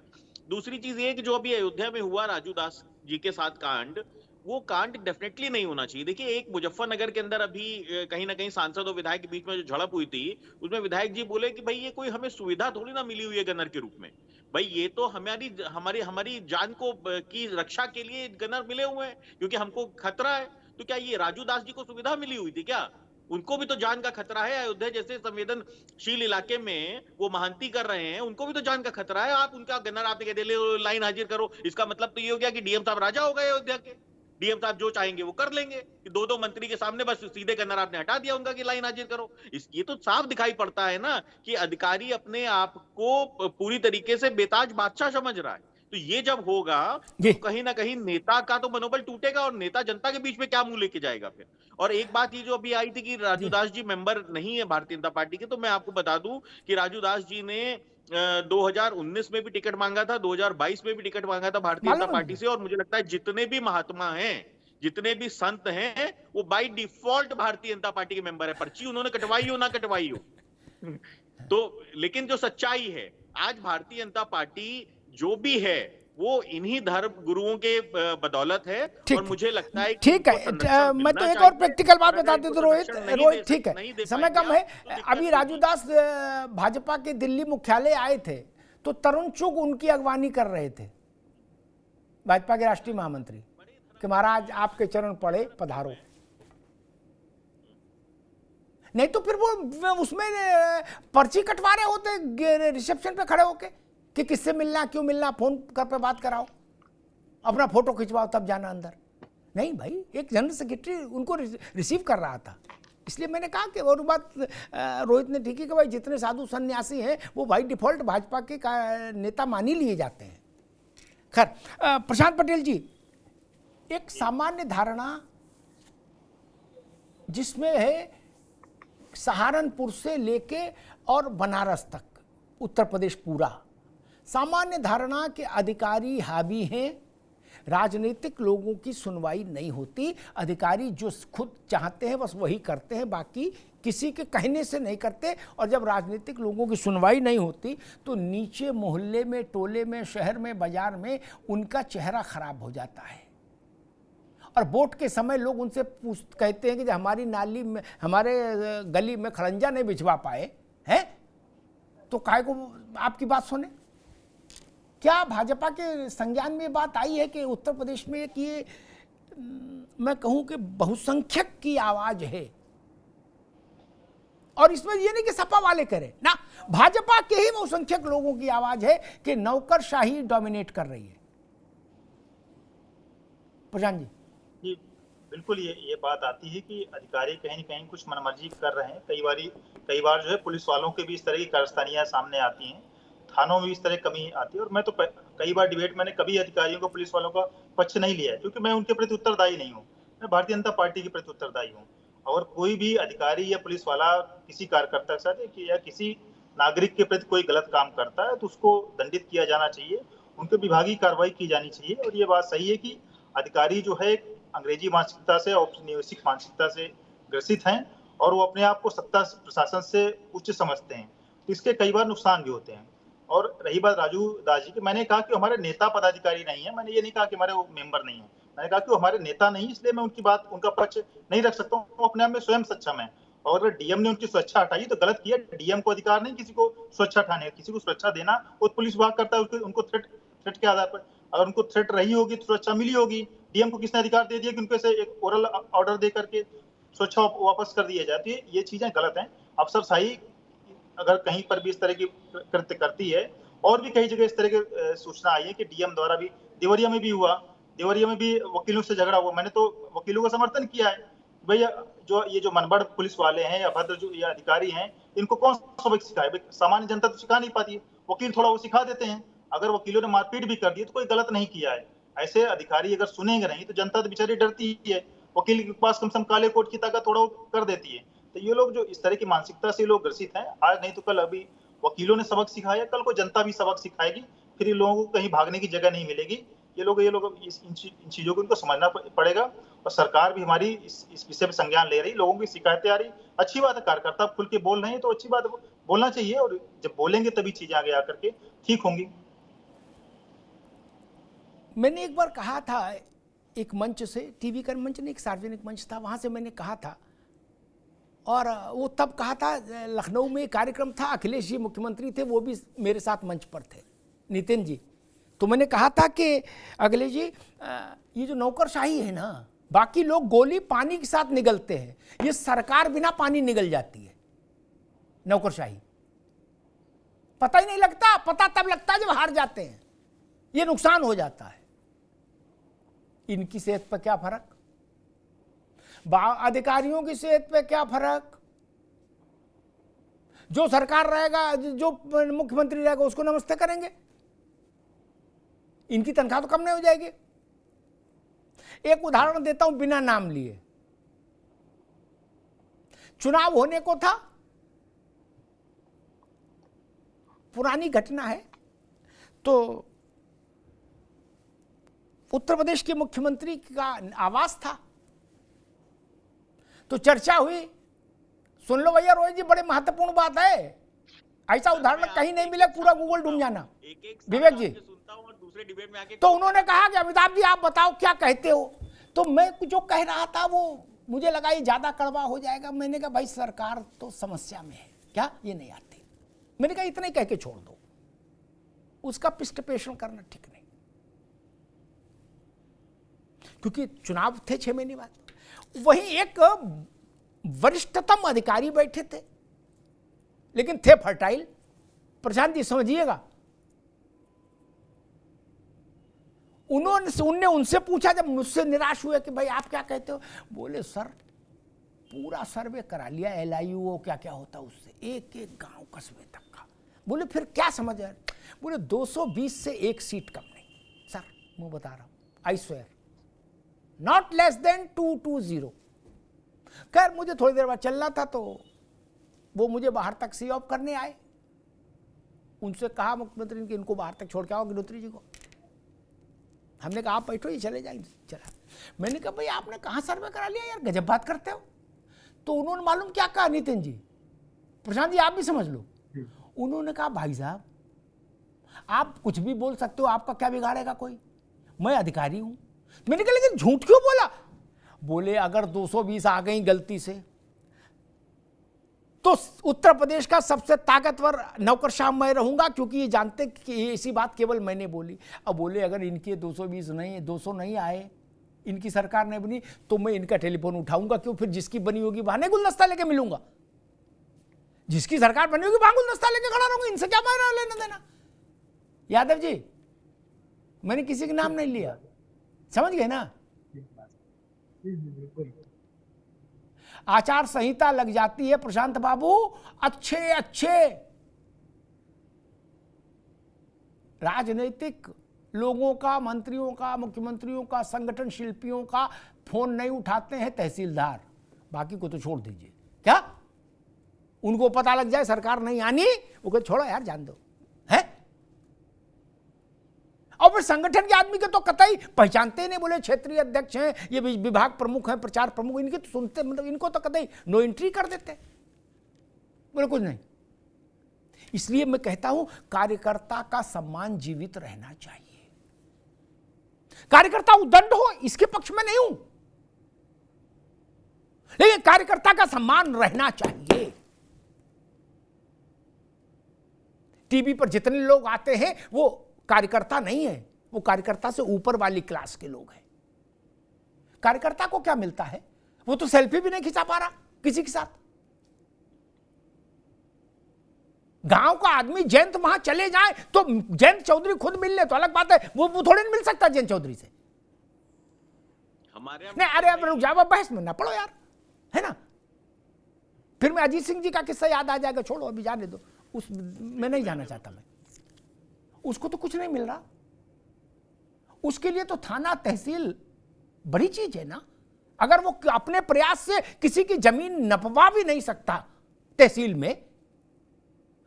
दूसरी चीज ये कि जो अभी अयोध्या में हुआ राजू दास जी के साथ कांड, वो कांड डेफिनेटली नहीं होना चाहिए। देखिए एक मुजफ्फरनगर के अंदर अभी कहीं ना कहीं सांसद और विधायक के बीच में जो झड़प हुई थी, उसमें विधायक जी बोले कि भाई ये कोई हमें सुविधा थोड़ी ना मिली हुई है गनर के रूप में, भाई ये तो हमारी जान को की रक्षा के लिए गनर मिले हुए हैं क्योंकि हमको खतरा है। तो क्या ये राजू दास जी को सुविधा मिली हुई थी क्या? उनको भी तो जान का खतरा है। अयोध्या जैसे संवेदनशील इलाके में वो महांती कर रहे हैं, उनको भी तो जान का खतरा है। आप उनका गनर आपने कह दिया लाइन हाजिर करो, इसका मतलब तो ये हो गया कि डीएम साहब राजा हो गए अयोध्या के, डीएम साहब जो चाहेंगे वो कर लेंगे। दो मंत्री के सामने बस सीधे गन्नर आपने हटा दिया उनका कि लाइन हाजिर करो। ये तो साफ दिखाई पड़ता है ना कि अधिकारी अपने आप को पूरी तरीके से बेताज बादशाह समझ रहा है। तो ये जब होगा तो कहीं ना कहीं नेता का तो मनोबल टूटेगा और नेता जनता के बीच में क्या मुंह लेके जाएगा फिर। और एक बात ये जो अभी आई थी कि राजू दास जी मेंबर नहीं है भारतीय जनता पार्टी के, तो मैं आपको बता दूं कि राजू दास जी ने 2019 में भी टिकट मांगा था, 2022 में भी टिकट मांगा था भारतीय जनता पार्टी से। और मुझे लगता है जितने भी महात्मा हैं, जितने भी संत हैं, वो by default Bharatiya Janata party के मेंबर है, पर्ची उन्होंने कटवाई हो ना कटवाई हो। तो लेकिन जो सच्चाई है, आज भारतीय जनता पार्टी जो भी है वो इन्हीं धर्म गुरुओं के बदौलत है। और मुझे लगता है ठीक है, मैं तो एक और प्रैक्टिकल बात बता देता हूं रोहित, ठीक है समय कम है। अभी राजू दास भाजपा के दिल्ली मुख्यालय आए थे तो तरुण चुग उनकी अगवानी कर रहे थे, भाजपा के राष्ट्रीय महामंत्री, कि महाराज आपके चरण पड़े पधारो। नहीं तो फिर वो उसमें पर्ची कटवा रहे होते रिसेप्शन पे खड़े होके कि किससे मिलना, क्यों मिलना, फोन कर पे बात कराओ, अपना फोटो खिंचवाओ तब जाना अंदर। नहीं भाई, एक जनरल सेक्रेटरी उनको रिसीव कर रहा था। इसलिए मैंने कहा कि और बात रोहित ने ठीक है कि भाई जितने साधु सन्यासी हैं वो भाई डिफॉल्ट भाजपा के नेता मान ही लिए जाते हैं। खैर, प्रशांत पटेल जी, एक सामान्य धारणा जिसमें है सहारनपुर से लेके और बनारस तक उत्तर प्रदेश पूरा, सामान्य धारणा के अधिकारी हावी हैं, राजनीतिक लोगों की सुनवाई नहीं होती, अधिकारी जो खुद चाहते हैं बस वही करते हैं, बाकी किसी के कहने से नहीं करते। और जब राजनीतिक लोगों की सुनवाई नहीं होती तो नीचे मोहल्ले में, टोले में, शहर में, बाजार में उनका चेहरा खराब हो जाता है। और वोट के समय लोग उनसे कहते हैं कि हमारी नाली में, हमारे गली में खड़ंजा नहीं बिछवा पाए हैं, तो काहे को आपकी बात सुने। क्या भाजपा के संज्ञान में बात आई है कि उत्तर प्रदेश में एक ये मैं कहूं कि बहुसंख्यक की आवाज है, और इसमें ये नहीं कि सपा वाले करें ना, भाजपा के ही बहुसंख्यक लोगों की आवाज है कि नौकरशाही डोमिनेट कर रही है। प्रशांत जी। जी बिल्कुल, ये बात आती है कि अधिकारी कहीं न कहीं कुछ मनमर्जी कर रहे हैं। कई बार जो है पुलिस वालों के भी इस तरह की कारस्तानियां सामने आती हैं, थानों में भी इस तरह कमी आती है। और मैं तो कई बार डिबेट मैंने कभी अधिकारियों को, पुलिस वालों का पक्ष नहीं लिया है, क्योंकि मैं उनके प्रति उत्तरदायी नहीं हूँ, मैं भारतीय जनता पार्टी के प्रति उत्तरदायी हूँ। और कोई भी अधिकारी या पुलिस वाला किसी कार्यकर्ता के साथ या किसी नागरिक के प्रति कोई गलत काम करता है तो उसको दंडित किया जाना चाहिए, उनके विभागीय कार्रवाई की जानी चाहिए। और ये बात सही है कि अधिकारी जो है अंग्रेजी मानसिकता से, औपनिवेशिक मानसिकता से ग्रसित हैं और वो अपने आप को सत्ता प्रशासन से उच्च समझते हैं, तो इसके कई बार नुकसान भी होते हैं। और रही बात राजू दास जी की, मैंने कहा कि हमारे नेता पदाधिकारी नहीं है, मैंने ये नहीं कहा कि हमारे वो मेंबर नहीं है, मैंने कहा कि वो हमारे नेता नहीं, इसलिए मैं उनकी बात, उनका पक्ष नहीं रख सकता हूँ। वो अपने आप में स्वयं सक्षम है, और अगर डीएम ने उनकी सुरक्षा हटाई तो गलत किया। डीएम को अधिकार नहीं किसी को सुरक्षा हटाने, किसी को सुरक्षा देना वो पुलिस विभाग करता है, उनको थ्रेट के आधार पर। अगर उनको थ्रेट रही होगी तो सुरक्षा मिली होगी। डीएम को किसने अधिकार दे दिया कि उनके से एक ओरल ऑर्डर दे करके सुरक्षा वापस कर दिया जाती है? ये चीजें गलत हैं। अफसरशाही अगर कहीं पर भी इस तरह की कृत्य करती है, और भी कई जगह इस तरह की सूचना आई है कि डीएम द्वारा भी, देवरिया में भी हुआ, देवरिया में भी वकीलों से झगड़ा हुआ। मैंने तो वकीलों का समर्थन किया है, भैया जो मनबड़ पुलिस वाले हैं या भद्र जो ये अधिकारी हैं, इनको कौन सबक सिखाए? सामान्य जनता तो सिखा नहीं पाती, वकील थोड़ा वो सिखा देते हैं। अगर वकीलों ने मारपीट भी कर दी तो कोई गलत नहीं किया है। ऐसे अधिकारी अगर सुनेंगे नहीं तो जनता तो बेचारी डरती ही है, वकील के पास कम से कम काले कोट की ताकत थोड़ा कर देती है। तो ये लोग जो इस तरह की मानसिकता से लोग ग्रसित हैं, आज नहीं तो कल, अभी वकीलों ने सबक सिखाया, कल को जनता भी सबक सिखाएगी, फिर ये लोगों को कहीं भागने की जगह नहीं मिलेगी। ये लोग इन चीजों को इनको समझना पड़ेगा। और सरकार भी हमारी इस विषय पे संज्ञान ले रही, लोगों की शिकायतें आ रही, अच्छी बात है। कार्यकर्ता खुल के बोल रहे हैं तो अच्छी बात बोलना चाहिए, और जब बोलेंगे तभी चीजें आगे आकर के ठीक होंगी। मैंने एक बार कहा था एक मंच से, टीवी का मंच नहीं, एक सार्वजनिक मंच था, वहां से मैंने कहा था, और वो तब कहा था, लखनऊ में कार्यक्रम था, अखिलेश जी मुख्यमंत्री थे, वो भी मेरे साथ मंच पर थे, नितिन जी। तो मैंने कहा था कि अखिलेश जी, ये जो नौकरशाही है ना, बाकी लोग गोली पानी के साथ निगलते हैं, ये सरकार बिना पानी निगल जाती है। नौकरशाही पता ही नहीं लगता, पता तब लगता है जब हार जाते हैं, ये नुकसान हो जाता है। इनकी सेहत पर क्या फर्क, अधिकारियों की सेहत पे क्या फर्क? जो सरकार रहेगा, जो मुख्यमंत्री रहेगा, उसको नमस्ते करेंगे, इनकी तनख्वाह तो कम नहीं हो जाएगी। एक उदाहरण देता हूं बिना नाम लिए। चुनाव होने को था, पुरानी घटना है, तो उत्तर प्रदेश के मुख्यमंत्री का आवास था, तो चर्चा हुई। सुन लो भैया रोहित जी, बड़े महत्वपूर्ण बात है, ऐसा उदाहरण कहीं नहीं मिले, पूरा गूगल ढूंढ जाना। विवेक जी, तो उन्होंने कहा कि अमिताभ जी आप बताओ क्या कहते हो? तो मैं जो कह रहा था वो मुझे लगा ये ज्यादा कड़वा हो जाएगा। मैंने कहा भाई सरकार तो समस्या में है, क्या ये नहीं आती? मैंने कहा इतना ही कह के छोड़ दो, उसका पृष्ठपोषण करना ठीक नहीं, क्योंकि चुनाव थे 6 महीने बाद। वहीं एक वरिष्ठतम अधिकारी बैठे थे, लेकिन थे फर्टाइल। प्रशांत जी समझिएगा, उनने उनसे पूछा, जब मुझसे निराश हुए कि भाई आप क्या कहते हो, बोले सर पूरा सर्वे करा लिया, LIU क्या क्या होता उससे, एक एक गांव कस्बे तक का। बोले फिर क्या समझ आया? बोले 220 से एक सीट कम नहीं सर, मैं बता रहा हूं, I swear, not less than 220। खैर मुझे थोड़ी देर बाद चलना था तो वो मुझे बाहर तक सी ऑफ करने आए। उनसे कहा मुख्यमंत्री ने कि इनको बाहर तक छोड़ के आओ गिनोत्री जी को। हमने कहा आप बैठो, ये चले जाएंगे। चला, मैंने कहा भाई आपने कहाँ सर्वे करा लिया यार, गजब बात करते हो। तो उन्होंने मालूम क्या कहा, नितिन जी, प्रशांत जी आप भी समझ लो, उन्होंने कहा भाई साहब आप कुछ भी बोल सकते हो, आपका क्या बिगाड़ेगा कोई, मैं अधिकारी हूं। मैंने कहा लेकिन झूठ क्यों बोला? बोले अगर 220 आ गई गलती से तो उत्तर प्रदेश का सबसे ताकतवर नौकरशाह मैं रहूंगा, क्योंकि ये जानते कि ऐसी बात केवल मैंने बोली। अब बोले अगर इनके 220 नहीं, 200 नहीं आए, इनकी सरकार नहीं बनी, तो मैं इनका टेलीफोन उठाऊंगा, क्यों? फिर जिसकी बनी होगी वहां गुलदस्ता लेके मिलूंगा, जिसकी सरकार बनी होगी वहां गुलदस्ता लेके खड़ा रहूंगा, इनसे क्या मायना लेना देना। यादव जी, मैंने किसी का नाम नहीं लिया, समझ गए ना? आचार संहिता लग जाती है प्रशांत बाबू, अच्छे अच्छे राजनीतिक लोगों का, मंत्रियों का, मुख्यमंत्रियों का, संगठन शिल्पियों का फोन नहीं उठाते हैं तहसीलदार, बाकी को तो छोड़ दीजिए। क्या उनको पता लग जाए सरकार नहीं आनी, वो कहते छोड़ो यार जान दो, है? और फिर संगठन के आदमी के तो कतई पहचानते ही नहीं, बोले क्षेत्रीय अध्यक्ष हैं, ये विभाग प्रमुख हैं, प्रचार प्रमुख, इनके तो सुनते, मतलब इनको तो कतई नो एंट्री कर देते, बोले कुछ नहीं। इसलिए मैं कहता हूं कार्यकर्ता का सम्मान जीवित रहना चाहिए। कार्यकर्ता उद्दंड हो इसके पक्ष में नहीं हूं, लेकिन कार्यकर्ता का सम्मान रहना चाहिए। टीवी पर जितने लोग आते हैं वो कार्यकर्ता नहीं है, वो कार्यकर्ता से ऊपर वाली क्लास के लोग हैं। कार्यकर्ता को क्या मिलता है? वो तो सेल्फी भी नहीं खिंचा पा रहा किसी के साथ। गांव का आदमी जयंत वहां चले जाए तो जयंत चौधरी खुद मिल ले तो अलग बात है, वो थोड़े नहीं मिल सकता जयंत चौधरी से। हमारे नहीं, अरे अब रुक जाओ, बहस में ना पड़ो यार, है ना? फिर मैं अजीत सिंह जी का किस्सा याद आ जाएगा, छोड़ो अभी जाने दो, उस मैं नहीं जाना चाहता। मैं उसको तो कुछ नहीं मिल रहा, उसके लिए तो थाना तहसील बड़ी चीज है ना। अगर वो अपने प्रयास से किसी की जमीन नपवा भी नहीं सकता तहसील में,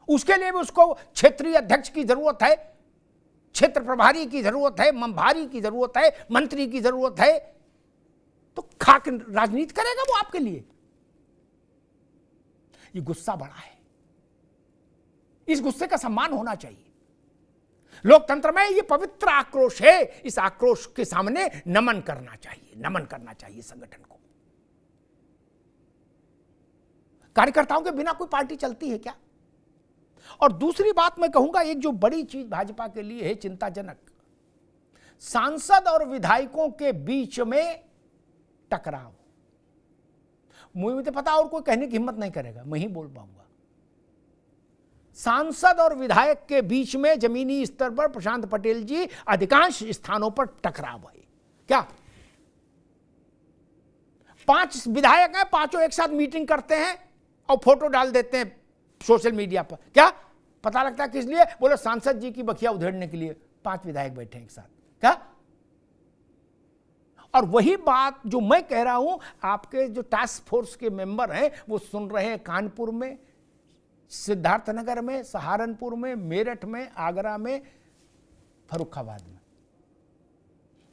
उसके लिए भी उसको क्षेत्रीय अध्यक्ष की जरूरत है, क्षेत्र प्रभारी की जरूरत है, मंभारी की जरूरत है, मंत्री की जरूरत है, तो खाक राजनीति करेगा वो आपके लिए। ये गुस्सा बड़ा है, इस गुस्से का सम्मान होना चाहिए। लोकतंत्र में ये पवित्र आक्रोश है, इस आक्रोश के सामने नमन करना चाहिए, नमन करना चाहिए संगठन को। कार्यकर्ताओं के बिना कोई पार्टी चलती है क्या? और दूसरी बात मैं कहूंगा, एक जो बड़ी चीज भाजपा के लिए है चिंताजनक, सांसद और विधायकों के बीच में टकराव। मुझे तो पता और कोई कहने की हिम्मत नहीं करेगा, मैं ही बोल पाऊंगा। सांसद और विधायक के बीच में जमीनी स्तर पर प्रशांत पटेल जी अधिकांश स्थानों पर टकराव है। क्या 5 विधायक हैं, पांचों एक साथ मीटिंग करते हैं और फोटो डाल देते हैं सोशल मीडिया पर। क्या पता लगता है किस लिए? बोले सांसद जी की बखिया उधेड़ने के लिए 5 विधायक बैठे हैं एक साथ। क्या? और वही बात जो मैं कह रहा हूं, आपके जो टास्क फोर्स के मेंबर हैं वो सुन रहे हैं कानपुर में, सिद्धार्थनगर में, सहारनपुर में, मेरठ में, आगरा में, फर्रुखाबाद में,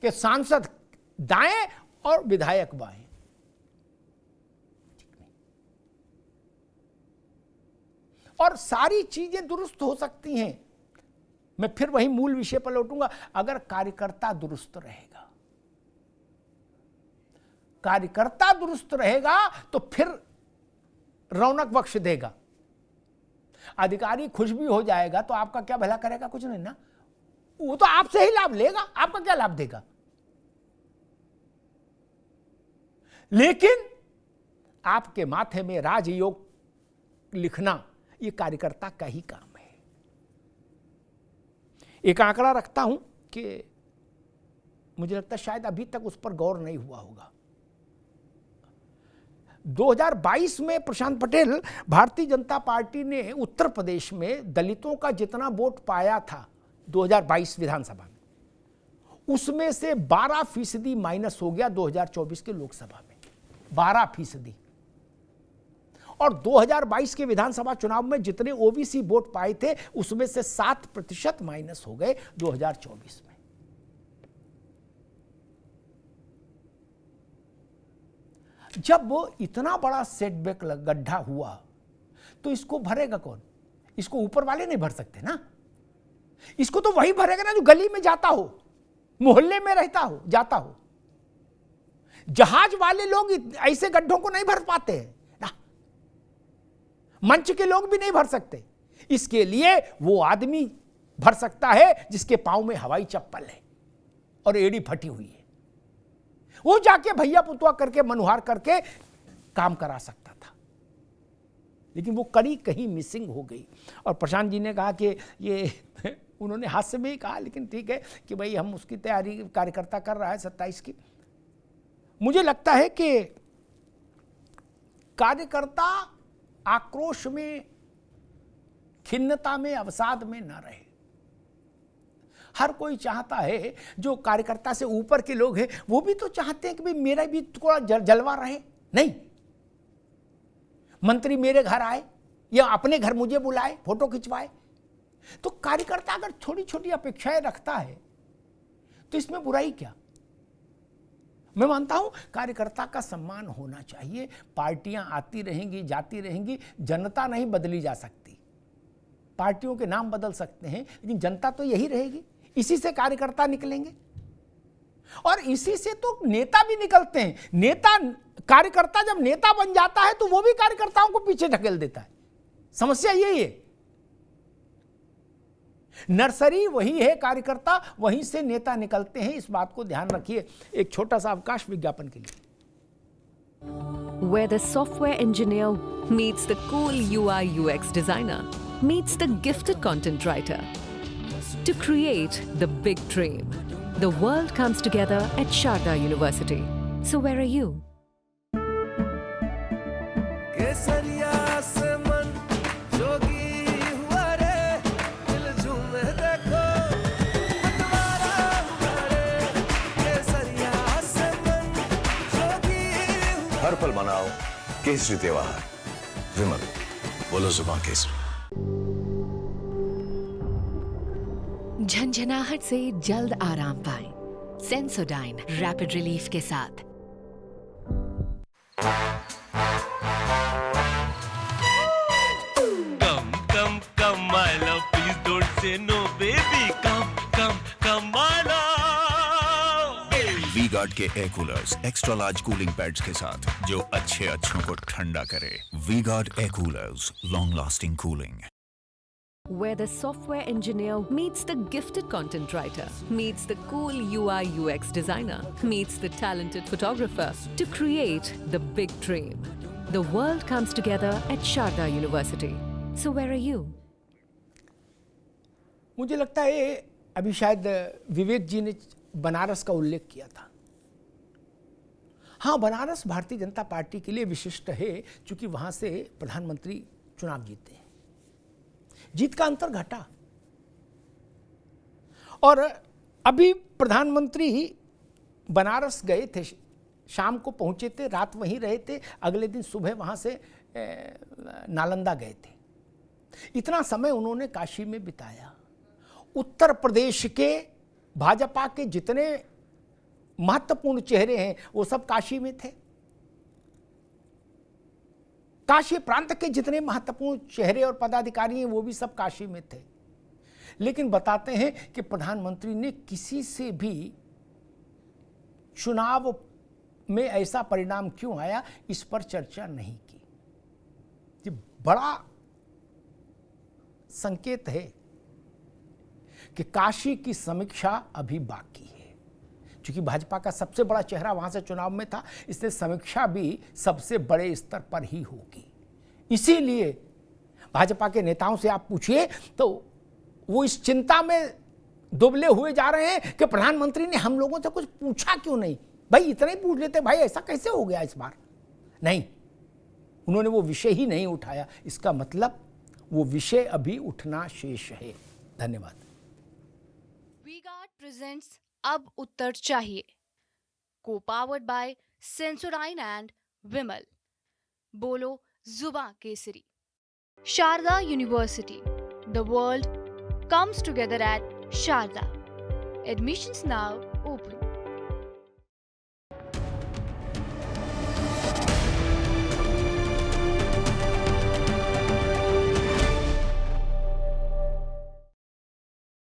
कि सांसद दाएं और विधायक बाएं। और सारी चीजें दुरुस्त हो सकती हैं। मैं फिर वही मूल विषय पर लौटूंगा, अगर कार्यकर्ता दुरुस्त रहेगा, कार्यकर्ता दुरुस्त रहेगा तो फिर रौनक बख्श देगा। अधिकारी खुश भी हो जाएगा तो आपका क्या भला करेगा? कुछ नहीं ना, वो तो आपसे ही लाभ लेगा, आपका क्या लाभ देगा? लेकिन आपके माथे में राजयोग लिखना ये कार्यकर्ता का ही काम है। एक आंकड़ा रखता हूं कि मुझे लगता है शायद अभी तक उस पर गौर नहीं हुआ होगा। 2022 में प्रशांत पटेल, भारतीय जनता पार्टी ने उत्तर प्रदेश में दलितों का जितना वोट पाया था 2022 विधानसभा में, उसमें से 12% माइनस हो गया 2024 के लोकसभा में, 12%। और 2022 के विधानसभा चुनाव में जितने ओबीसी वोट पाए थे उसमें से 7% माइनस हो गए 2024 में। जब वो इतना बड़ा सेटबैक गड्ढा हुआ तो इसको भरेगा कौन? इसको ऊपर वाले नहीं भर सकते ना, इसको तो वही भरेगा ना जो गली में जाता हो, मोहल्ले में रहता हो, जाता हो। जहाज वाले लोग ऐसे गड्ढों को नहीं भर पाते हैं ना, मंच के लोग भी नहीं भर सकते। इसके लिए वो आदमी भर सकता है जिसके पांव में हवाई चप्पल है और एड़ी फटी हुई है। वो जाके भैया पुतवा करके, मनुहार करके काम करा सकता था, लेकिन वो कड़ी कहीं मिसिंग हो गई। और प्रशांत जी ने कहा कि ये उन्होंने हास्य में ही कहा, लेकिन ठीक है कि भाई हम उसकी तैयारी कार्यकर्ता कर रहा है 27 की। मुझे लगता है कि कार्यकर्ता आक्रोश में, खिन्नता में, अवसाद में न रहे। हर कोई चाहता है, जो कार्यकर्ता से ऊपर के लोग हैं वो भी तो चाहते हैं कि भाई मेरा भी थोड़ा जलवा रहे। नहीं, मंत्री मेरे घर आए या अपने घर मुझे बुलाए, फोटो खिंचवाए। तो कार्यकर्ता अगर छोटी छोटी अपेक्षाएं रखता है तो इसमें बुराई क्या? मैं मानता हूं कार्यकर्ता का सम्मान होना चाहिए। पार्टियां आती रहेंगी, जाती रहेंगी, जनता नहीं बदली जा सकती। पार्टियों के नाम बदल सकते हैं लेकिन जनता तो यही रहेगी। इसी से कार्यकर्ता निकलेंगे और इसी से तो नेता भी निकलते हैं। नेता, कार्यकर्ता जब नेता बन जाता है तो वो भी कार्यकर्ताओं को पीछे ढकेल देता है। समस्या यही है। नर्सरी वही है, कार्यकर्ता वहीं से नेता निकलते हैं। इस बात को ध्यान रखिए। एक छोटा सा अवकाश विज्ञापन के लिए। Where the software engineer meets the cool UI UX designer, meets the gifted content writer. To create the big dream, the world comes together at Sharda University. So where are you? हर पल मनाओ केसरी त्योहार। विमल, बोलो जुबान केसरी। झंझनाहट से जल्द आराम पाएं। Sensodyne rapid relief के साथ। Come, my love, please don't say no, baby. Come, my love. V-Guard के air coolers extra large cooling pads के साथ जो अच्छों को ठंडा करे। V-Guard air coolers, long lasting cooling. Where the software engineer meets the gifted content writer, meets the cool UI UX designer, meets the talented photographer to create the big dream. The world comes together at Sharda University. So where are you? मुझे लगता है अभी शायद विवेक जी ने बनारस का उल्लेख किया था। हाँ, बनारस भारतीय जनता पार्टी के लिए विशिष्ट है क्योंकि वहां से प्रधानमंत्री चुनाव जीते हैं। जीत का अंतर घटा और अभी प्रधानमंत्री बनारस गए थे, शाम को पहुंचे थे, रात वहीं रहे थे, अगले दिन सुबह वहां से नालंदा गए थे। इतना समय उन्होंने काशी में बिताया। उत्तर प्रदेश के भाजपा के जितने महत्वपूर्ण चेहरे हैं वो सब काशी में थे। काशी प्रांत के जितने महत्वपूर्ण चेहरे और पदाधिकारी हैं वो भी सब काशी में थे। लेकिन बताते हैं कि प्रधानमंत्री ने किसी से भी चुनाव में ऐसा परिणाम क्यों आया इस पर चर्चा नहीं की। ये बड़ा संकेत है कि काशी की समीक्षा अभी बाकी है। क्योंकि भाजपा का सबसे बड़ा चेहरा वहां से चुनाव में था, इसलिए समीक्षा भी सबसे बड़े स्तर पर ही होगी। इसीलिए भाजपा के नेताओं से आप पूछिए तो वो इस चिंता में दुबले हुए जा रहे हैं कि प्रधानमंत्री ने हम लोगों से कुछ पूछा क्यों नहीं। भाई इतना ही पूछ लेते, भाई ऐसा कैसे हो गया इस बार। नहीं, उन्होंने वो विषय ही नहीं उठाया, इसका मतलब वो विषय अभी उठना शेष है। धन्यवाद। वी-गार्ड प्रेजेंट्स अब उत्तर चाहिए, co powered by Sensodyne and Vimal. बोलो जुबा केसरी। Sharda university, the world comes together at Sharda. Admissions now open.